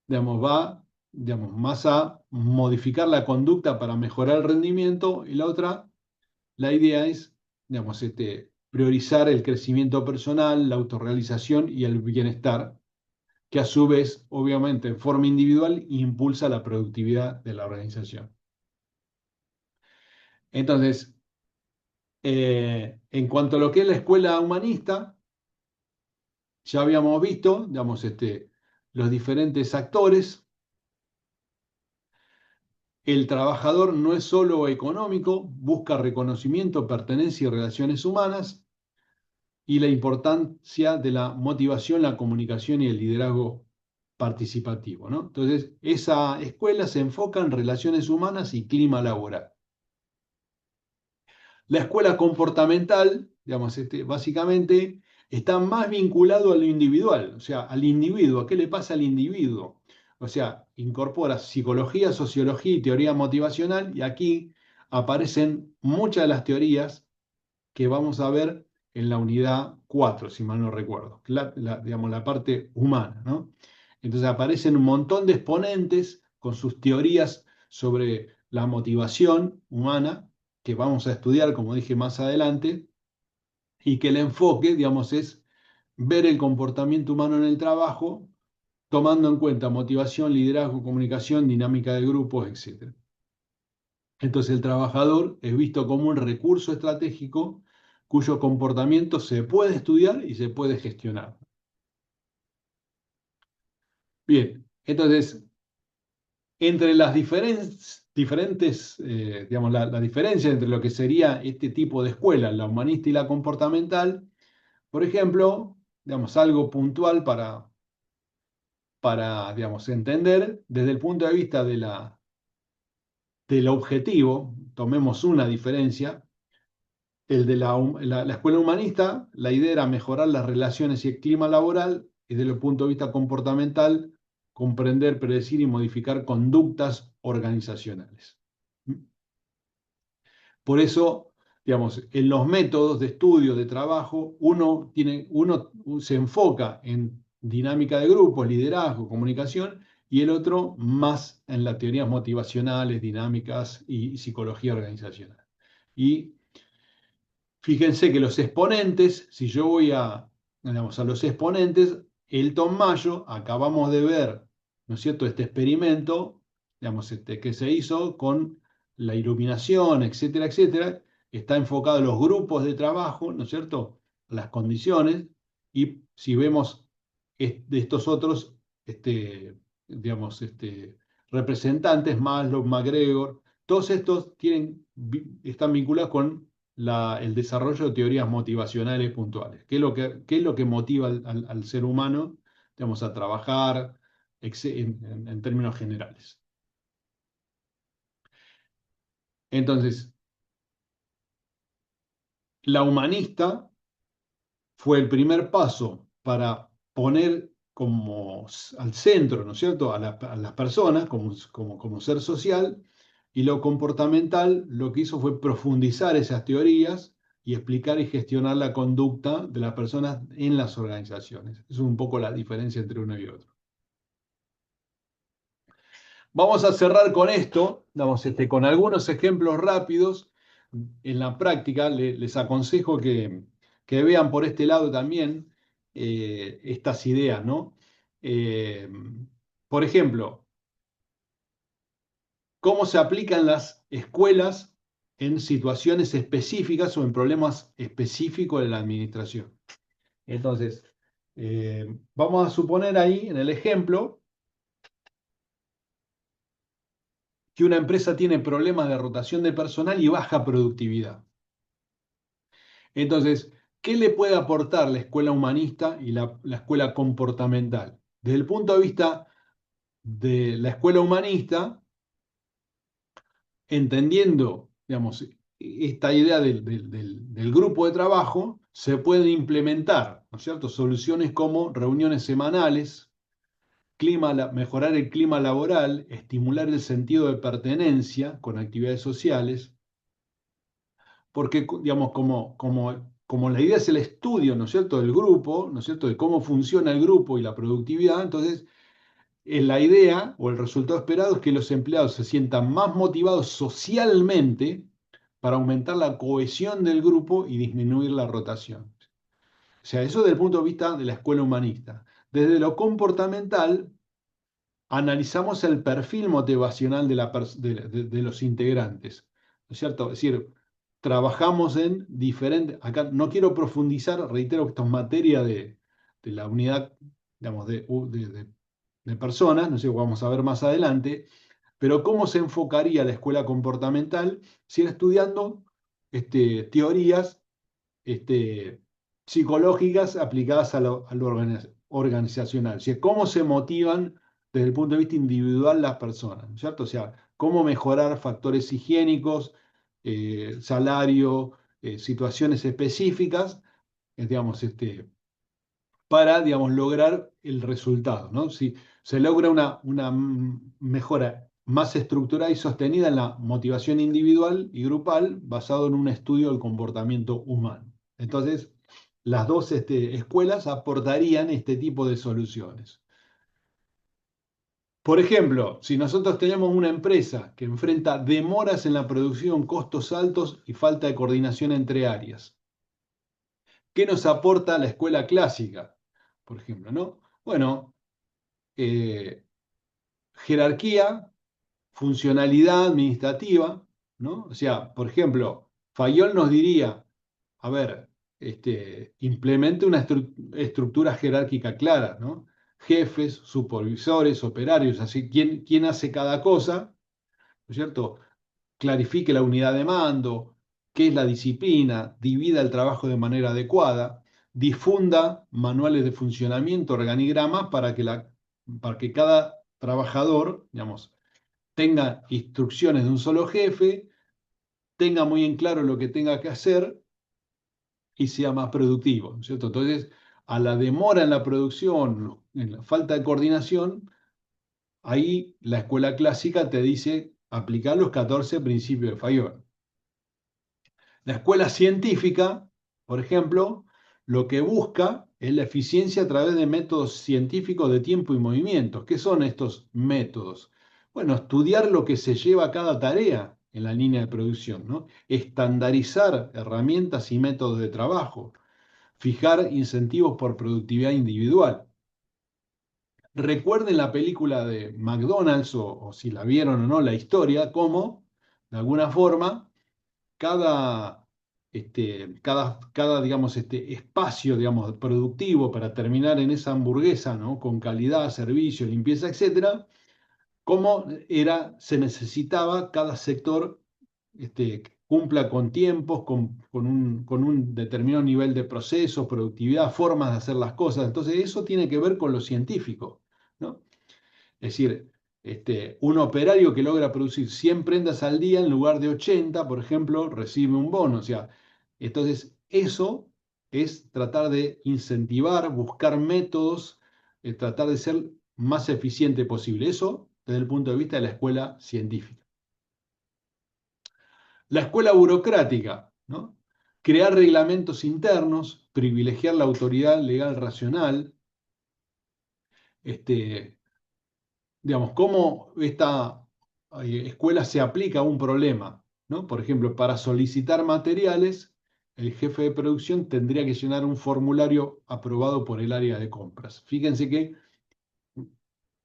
digamos, va, digamos, más a modificar la conducta para mejorar el rendimiento, y la otra, la idea es, digamos, priorizar el crecimiento personal, la autorrealización y el bienestar, que a su vez, obviamente, en forma individual, impulsa la productividad de la organización. Entonces, en cuanto a lo que es la escuela humanista, ya habíamos visto, digamos, los diferentes actores. El trabajador no es solo económico, busca reconocimiento, pertenencia y relaciones humanas, y la importancia de la motivación, la comunicación y el liderazgo participativo, ¿no? Entonces, esa escuela se enfoca en relaciones humanas y clima laboral. La escuela comportamental, digamos, básicamente está más vinculado a lo individual, o sea, al individuo, ¿a qué le pasa al individuo? O sea, incorpora psicología, sociología y teoría motivacional, y aquí aparecen muchas de las teorías que vamos a ver en la unidad 4, si mal no recuerdo, digamos, la parte humana, ¿no? Entonces aparecen un montón de exponentes con sus teorías sobre la motivación humana, que vamos a estudiar, como dije más adelante, y que el enfoque, digamos, es ver el comportamiento humano en el trabajo, tomando en cuenta motivación, liderazgo, comunicación, dinámica de grupos, etc. Entonces el trabajador es visto como un recurso estratégico cuyo comportamiento se puede estudiar y se puede gestionar. Bien, entonces, entre las digamos, la diferencia entre lo que sería este tipo de escuela, la humanista y la comportamental, por ejemplo, digamos, algo puntual para digamos, entender desde el punto de vista del objetivo, tomemos una diferencia. El de la escuela humanista, la idea era mejorar las relaciones y el clima laboral, y desde el punto de vista comportamental, comprender, predecir y modificar conductas organizacionales. Por eso, digamos, en los métodos de estudio, de trabajo, uno se enfoca en dinámica de grupos, liderazgo, comunicación, y el otro más en las teorías motivacionales, dinámicas y psicología organizacional. Y fíjense que los exponentes, si yo voy digamos, a los exponentes, Elton Mayo, acabamos de ver, ¿no es cierto?, este experimento, digamos, que se hizo con la iluminación, etcétera, etcétera, está enfocado a los grupos de trabajo, ¿no es cierto?, las condiciones, y si vemos de estos otros, digamos, representantes, Maslow, McGregor, todos estos están vinculados con el desarrollo de teorías motivacionales puntuales. ¿Qué es lo que motiva al ser humano, digamos, a trabajar en términos generales? Entonces, la humanista fue el primer paso para poner como al centro, ¿no es cierto?, a las personas como ser social, y lo comportamental lo que hizo fue profundizar esas teorías y explicar y gestionar la conducta de las personas en las organizaciones. Esa es un poco la diferencia entre uno y otro. Vamos a cerrar con esto, con algunos ejemplos rápidos. En la práctica les aconsejo que vean por este lado también estas ideas, ¿no? Eh, por ejemplo, cómo se aplican las escuelas en situaciones específicas o en problemas específicos de la administración. Entonces, vamos a suponer ahí en el ejemplo que una empresa tiene problemas de rotación de personal y baja productividad. Entonces, ¿qué le puede aportar la escuela humanista y la escuela comportamental? Desde el punto de vista de la escuela humanista, entendiendo, digamos, esta idea del grupo de trabajo, se pueden implementar, ¿no es cierto?, soluciones como reuniones semanales, mejorar el clima laboral, estimular el sentido de pertenencia con actividades sociales, porque, digamos, como la idea es el estudio, ¿no es cierto?, del grupo, ¿no es cierto?, de cómo funciona el grupo y la productividad, entonces la idea o el resultado esperado es que los empleados se sientan más motivados socialmente para aumentar la cohesión del grupo y disminuir la rotación. O sea, eso desde el punto de vista de la escuela humanista. Desde lo comportamental, analizamos el perfil motivacional de los integrantes, ¿no es cierto? Es decir, trabajamos en diferentes, acá no quiero profundizar, reitero que esto es materia de la unidad, digamos, de personas, no sé, vamos a ver más adelante, pero ¿cómo se enfocaría la escuela comportamental si estudiando teorías este, psicológicas aplicadas a lo organizacional? O sea, ¿cómo se motivan desde el punto de vista individual las personas? ¿No es cierto? O sea, ¿cómo mejorar factores higiénicos, salario, situaciones específicas, digamos, para, digamos, lograr el resultado, ¿no? Si se logra una mejora más estructurada y sostenida en la motivación individual y grupal basado en un estudio del comportamiento humano. Entonces, las dos escuelas aportarían este tipo de soluciones. Por ejemplo, si nosotros tenemos una empresa que enfrenta demoras en la producción, costos altos y falta de coordinación entre áreas, ¿qué nos aporta la escuela clásica? Por ejemplo, ¿no? Bueno, eh, jerarquía, funcionalidad administrativa, ¿no? O sea, por ejemplo, Fayol nos diría, a ver, implemente una estructura jerárquica clara, ¿no? Jefes, supervisores, operarios, así, quién hace cada cosa, ¿no es cierto? Clarifique la unidad de mando, qué es la disciplina, divida el trabajo de manera adecuada, difunda manuales de funcionamiento, organigramas para que cada trabajador, digamos, tenga instrucciones de un solo jefe, tenga muy en claro lo que tenga que hacer y sea más productivo, ¿no es cierto? Entonces, a la demora en la producción, en la falta de coordinación, ahí la escuela clásica te dice aplicar los 14 principios de Fayol. La escuela científica, por ejemplo, lo que busca es la eficiencia a través de métodos científicos de tiempo y movimiento. ¿Qué son estos métodos? Bueno, estudiar lo que se lleva a cada tarea en la línea de producción, ¿no? Estandarizar herramientas y métodos de trabajo, fijar incentivos por productividad individual. Recuerden la película de McDonald's, o si la vieron o no, la historia, cómo, de alguna forma, cada digamos, espacio, digamos, productivo para terminar en esa hamburguesa, ¿no? Con calidad, servicio, limpieza, etcétera, cómo se necesitaba cada sector cumpla con tiempos, con un determinado nivel de procesos, productividad, formas de hacer las cosas. Entonces, eso tiene que ver con lo científico, ¿no? Es decir, un operario que logra producir 100 prendas al día en lugar de 80, por ejemplo, recibe un bono. O sea, entonces eso es tratar de incentivar, buscar métodos, tratar de ser más eficiente posible. Eso desde el punto de vista de la escuela científica. La escuela burocrática, ¿no? Crear reglamentos internos, privilegiar la autoridad legal racional, este, digamos, cómo esta escuela se aplica a un problema, ¿no? Por ejemplo, para solicitar materiales, el jefe de producción tendría que llenar un formulario aprobado por el área de compras. Fíjense que,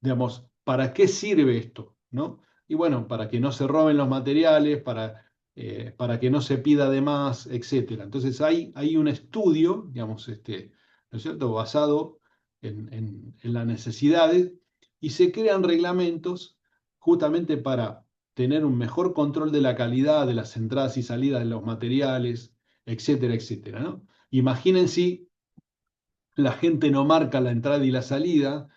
digamos, ¿para qué sirve esto? ¿No? Y bueno, para que no se roben los materiales, para que no se pida de más, etcétera. Entonces hay un estudio, digamos, ¿no es cierto?, basado en las necesidades y se crean reglamentos justamente para tener un mejor control de la calidad de las entradas y salidas de los materiales, etcétera, etcétera, ¿no? Imaginen si la gente no marca la entrada y la salida,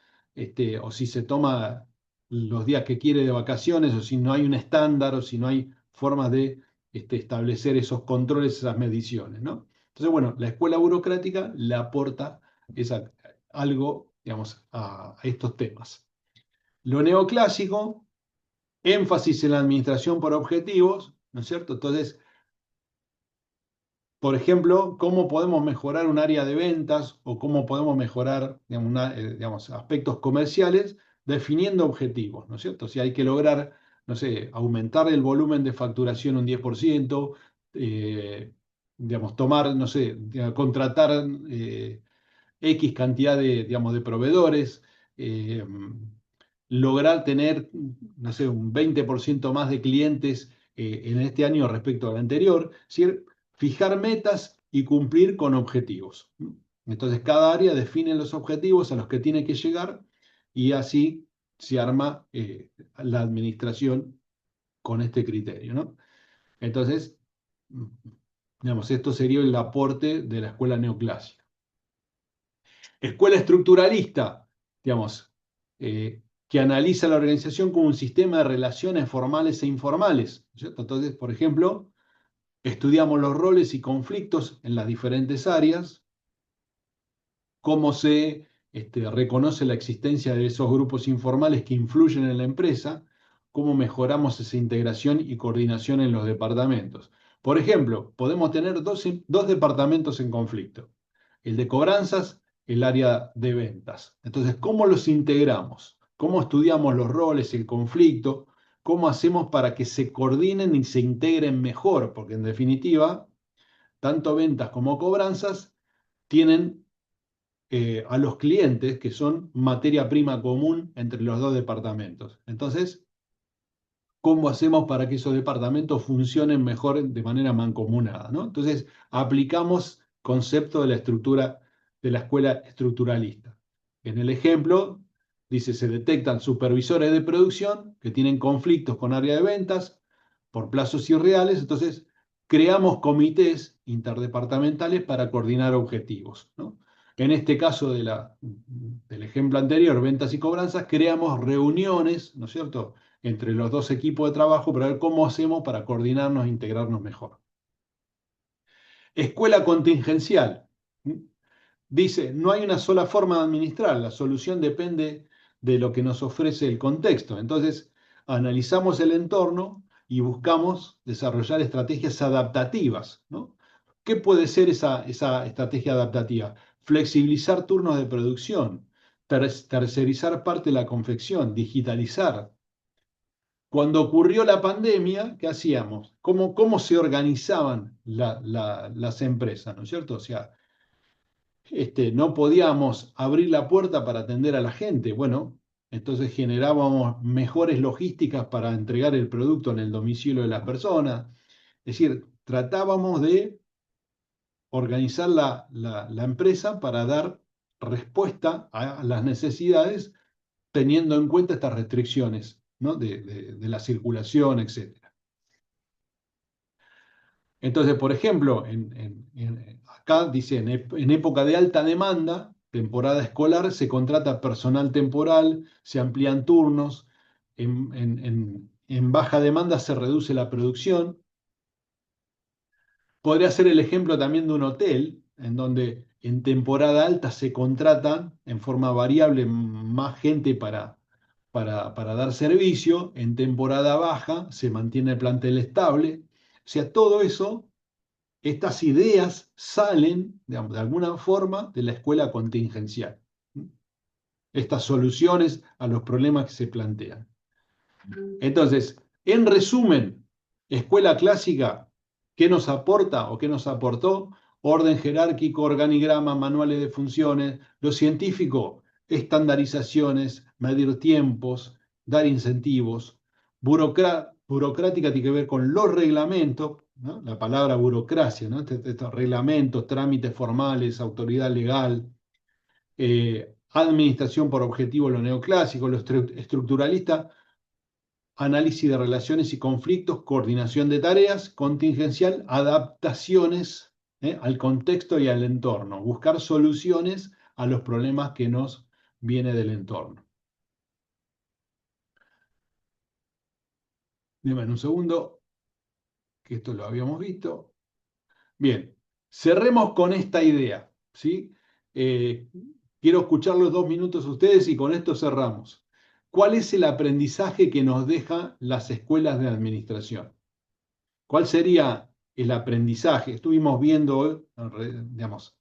o si se toma los días que quiere de vacaciones, o si no hay un estándar, o si no hay formas de establecer esos controles, esas mediciones, ¿no? Entonces, bueno, la escuela burocrática le aporta algo, digamos, a estos temas. Lo neoclásico, énfasis en la administración por objetivos, ¿no es cierto? Entonces, por ejemplo, cómo podemos mejorar un área de ventas o cómo podemos mejorar, digamos, digamos, aspectos comerciales definiendo objetivos, ¿no es cierto? Si hay que lograr, no sé, aumentar el volumen de facturación un 10%, digamos, tomar, no sé, contratar X cantidad de, digamos, de proveedores, eh, lograr tener, no sé, un 20% más de clientes en este año respecto al anterior, es decir, fijar metas y cumplir con objetivos. Entonces, cada área define los objetivos a los que tiene que llegar y así se arma la administración con este criterio, ¿no? Entonces, digamos, esto sería el aporte de la escuela neoclásica. Escuela estructuralista, digamos, que analiza la organización como un sistema de relaciones formales e informales, ¿cierto? Entonces, por ejemplo, estudiamos los roles y conflictos en las diferentes áreas, cómo se reconoce la existencia de esos grupos informales que influyen en la empresa, cómo mejoramos esa integración y coordinación en los departamentos. Por ejemplo, podemos tener dos departamentos en conflicto, el de cobranzas, el área de ventas. Entonces, ¿cómo los integramos? cómo estudiamos los roles, el conflicto, cómo hacemos para que se coordinen y se integren mejor, porque en definitiva, tanto ventas como cobranzas tienen a los clientes que son materia prima común entre los dos departamentos. Entonces, ¿cómo hacemos para que esos departamentos funcionen mejor de manera mancomunada, ¿no? Entonces, aplicamos concepto de la estructura de la escuela estructuralista. En el ejemplo, dice, se detectan supervisores de producción que tienen conflictos con área de ventas por plazos irreales, entonces creamos comités interdepartamentales para coordinar objetivos, ¿no? En este caso del ejemplo anterior, ventas y cobranzas, creamos reuniones, ¿no es cierto?, entre los dos equipos de trabajo para ver cómo hacemos para coordinarnos e integrarnos mejor. Escuela contingencial. Dice, no hay una sola forma de administrar, la solución depende de lo que nos ofrece el contexto. Entonces, analizamos el entorno y buscamos desarrollar estrategias adaptativas, ¿no? ¿Qué puede ser esa estrategia adaptativa? Flexibilizar turnos de producción, tercerizar parte de la confección, digitalizar. Cuando ocurrió la pandemia, ¿qué hacíamos? ¿Cómo se organizaban las empresas, ¿no es cierto? O sea, no podíamos abrir la puerta para atender a la gente. Bueno, entonces generábamos mejores logísticas para entregar el producto en el domicilio de las personas. Es decir, tratábamos de organizar la empresa para dar respuesta a las necesidades teniendo en cuenta estas restricciones, ¿no?, de la circulación, etcétera. Entonces, por ejemplo, acá dice, en época de alta demanda, temporada escolar, se contrata personal temporal, se amplían turnos, en baja demanda se reduce la producción. Podría ser el ejemplo también de un hotel, en donde en temporada alta se contratan en forma variable más gente para dar servicio, en temporada baja se mantiene el plantel estable. O sea, todo eso, estas ideas salen, digamos, de alguna forma de la escuela contingencial. Estas soluciones a los problemas que se plantean. Entonces, en resumen, escuela clásica, ¿qué nos aporta o qué nos aportó? Orden jerárquico, organigrama, manuales de funciones. Lo científico, estandarizaciones, medir tiempos, dar incentivos. Burocrática tiene que ver con los reglamentos, ¿no? La palabra burocracia, ¿no? Estos reglamentos, trámites formales, autoridad legal. Administración por objetivo, lo neoclásico, lo estructuralista, análisis de relaciones y conflictos, coordinación de tareas, contingencial, adaptaciones, al contexto y al entorno, buscar soluciones a los problemas que nos viene del entorno. Dime un segundo, que esto lo habíamos visto. Bien, cerremos con esta idea, ¿sí? Eh, Quiero escuchar los 2 minutos a ustedes y con esto cerramos. ¿Cuál es el aprendizaje que nos dejan las escuelas de administración? ¿Cuál sería el aprendizaje? Estuvimos viendo, digamos,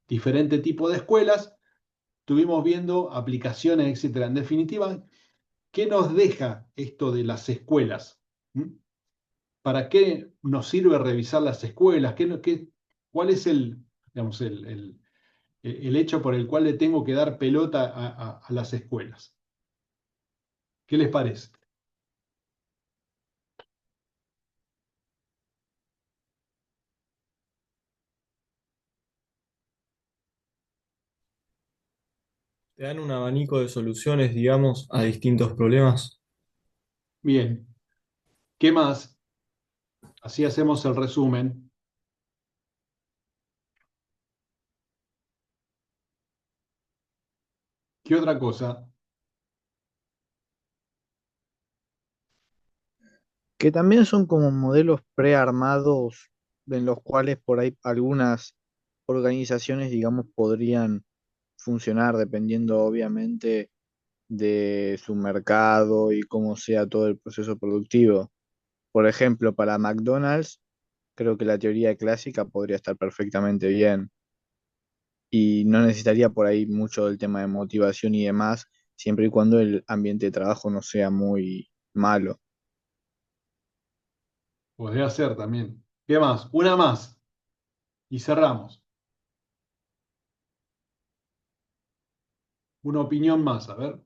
diferentes tipos de escuelas, estuvimos viendo aplicaciones, etcétera. En definitiva, ¿qué nos deja esto de las escuelas? ¿Mm? ¿Para qué nos sirve revisar las escuelas? ¿Cuál es digamos, el hecho por el cual le tengo que dar pelota a las escuelas? ¿Qué les parece? Te dan un abanico de soluciones, digamos, a distintos problemas. Bien, ¿qué más? Así hacemos el resumen. ¿Qué otra cosa? Que también son como modelos prearmados en los cuales por ahí algunas organizaciones, digamos, podrían funcionar dependiendo obviamente de su mercado y cómo sea todo el proceso productivo. Por ejemplo, para McDonald's, creo que la teoría clásica podría estar perfectamente bien y no necesitaría por ahí mucho del tema de motivación y demás, siempre y cuando el ambiente de trabajo no sea muy malo. Podría ser también. ¿Qué más? Una más y cerramos. Una opinión más, a ver.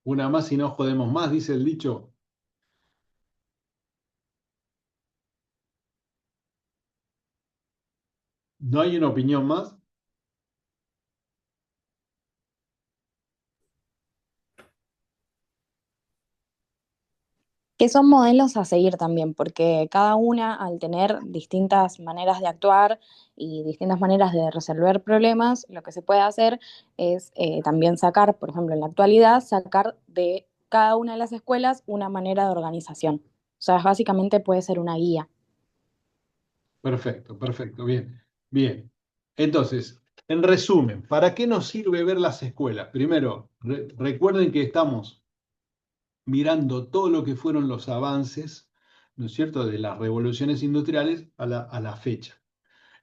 Una más y no jodemos más, dice el dicho. ¿No hay una opinión más? Que son modelos a seguir también, porque cada una, al tener distintas maneras de actuar y distintas maneras de resolver problemas, lo que se puede hacer es también sacar, por ejemplo, en la actualidad, sacar de cada una de las escuelas una manera de organización. O sea, básicamente puede ser una guía. Perfecto, perfecto, bien, bien. Entonces, en resumen, ¿para qué nos sirve ver las escuelas? Primero, recuerden que estamos mirando todo lo que fueron los avances, ¿no es cierto?, de las revoluciones industriales a la fecha.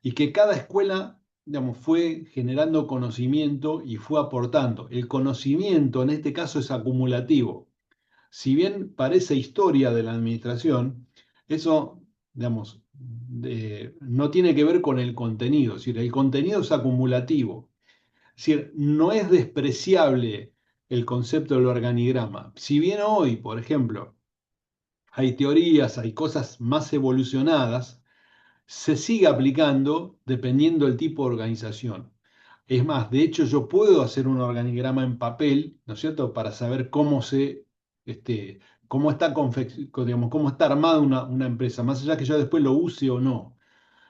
Y que cada escuela, digamos, fue generando conocimiento y fue aportando. El conocimiento en este caso es acumulativo. Si bien parece historia de la administración, eso, digamos, no tiene que ver con el contenido. Es decir, el contenido es acumulativo. Es decir, no es despreciable el concepto del organigrama. Si bien hoy, por ejemplo, hay teorías, hay cosas más evolucionadas, se sigue aplicando dependiendo del tipo de organización. Es más, de hecho, yo puedo hacer un organigrama en papel, ¿no es cierto?, para saber este, cómo está, digamos, cómo está armada una empresa, más allá que yo después lo use o no.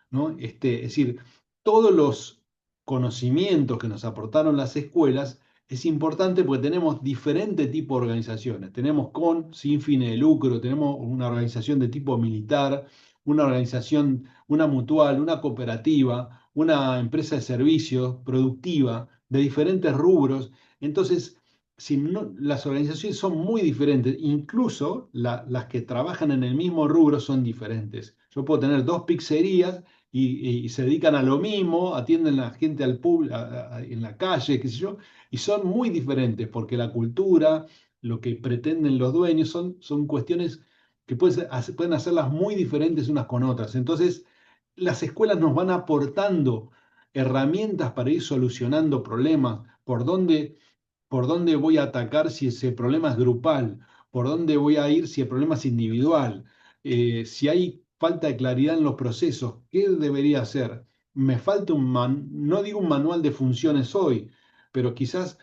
¿No? Es decir, todos los conocimientos que nos aportaron las escuelas es importante porque tenemos diferentes tipos de organizaciones. Tenemos con, sin fines de lucro, tenemos una organización de tipo militar, una organización, una mutual, una cooperativa, una empresa de servicios productiva, de diferentes rubros. Entonces, si no, las organizaciones son muy diferentes, incluso las que trabajan en el mismo rubro son diferentes. Yo puedo tener dos pizzerías y se dedican a lo mismo, atienden a la gente al público en la calle, qué sé yo, y son muy diferentes porque la cultura, lo que pretenden los dueños son cuestiones que pueden hacerlas muy diferentes unas con otras. Entonces, las escuelas nos van aportando herramientas para ir solucionando problemas, por dónde voy a atacar si ese problema es grupal, por dónde voy a ir si el problema es individual, si hay falta de claridad en los procesos, ¿qué debería hacer? Me falta no digo un manual de funciones hoy, pero quizás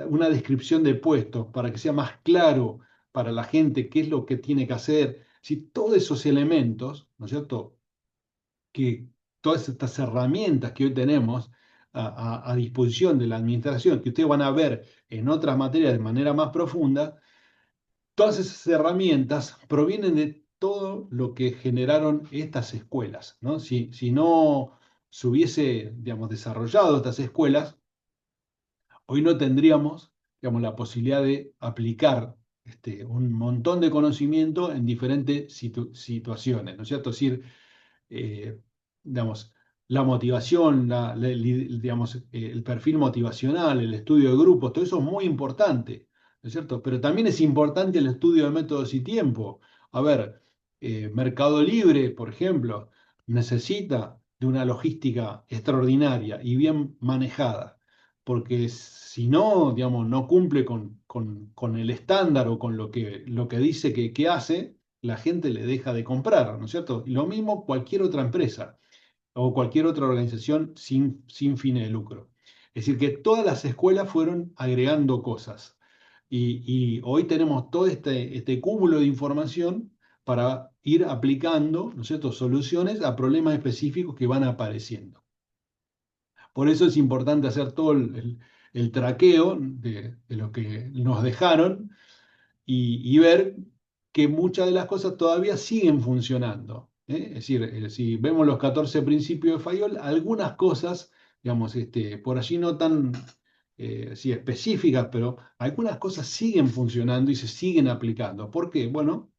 una descripción de puestos para que sea más claro para la gente qué es lo que tiene que hacer. Si todos esos elementos, ¿no es cierto? Que todas estas herramientas que hoy tenemos a disposición de la administración, que ustedes van a ver en otras materias de manera más profunda, todas esas herramientas provienen de todo lo que generaron estas escuelas, ¿no? Si no se hubiese, digamos, desarrollado estas escuelas, hoy no tendríamos, digamos, la posibilidad de aplicar un montón de conocimiento en diferentes situaciones, ¿no es cierto? Es decir, eh, digamos, la motivación, digamos, el perfil motivacional, el estudio de grupos, todo eso es muy importante, ¿no es cierto? Pero también es importante el estudio de métodos y tiempo. A ver, Mercado Libre, por ejemplo, necesita de una logística extraordinaria y bien manejada, porque si no, digamos, no cumple con el estándar o con lo que dice que hace, la gente le deja de comprar, ¿no es cierto? Y lo mismo cualquier otra empresa o cualquier otra organización sin fines de lucro. Es decir, que todas las escuelas fueron agregando cosas y hoy tenemos todo este cúmulo de información para ir aplicando, ¿no es cierto?, soluciones a problemas específicos que van apareciendo. Por eso es importante hacer todo el traqueo de lo que nos dejaron y ver que muchas de las cosas todavía siguen funcionando. ¿Eh? Es decir, si vemos los 14 principios de Fayol, algunas cosas, digamos, por allí no tan sí, específicas, pero algunas cosas siguen funcionando y se siguen aplicando. ¿Por qué? Bueno,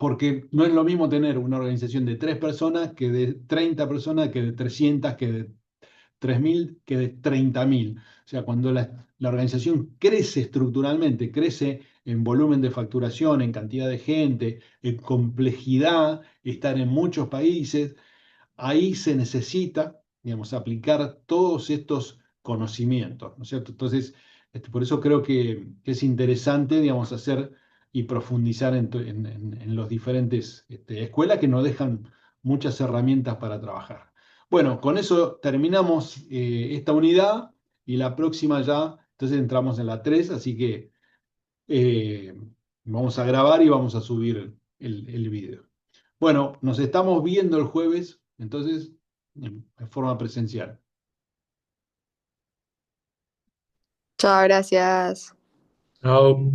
porque no es lo mismo tener una organización de 3 personas que de 30 personas, que de 300, que de 3.000, que de 30.000. O sea, cuando la organización crece estructuralmente, crece en volumen de facturación, en cantidad de gente, en complejidad, estar en muchos países, ahí se necesita, digamos, aplicar todos estos conocimientos, ¿no es cierto? Entonces, por eso creo que es interesante, digamos, hacer y profundizar en los diferentes escuelas que nos dejan muchas herramientas para trabajar. Bueno, con eso terminamos esta unidad y la próxima ya, entonces entramos en la 3, así que eh, vamos a grabar y vamos a subir el video. Bueno, nos estamos viendo el jueves, entonces, en forma presencial. Chao, gracias. Chao.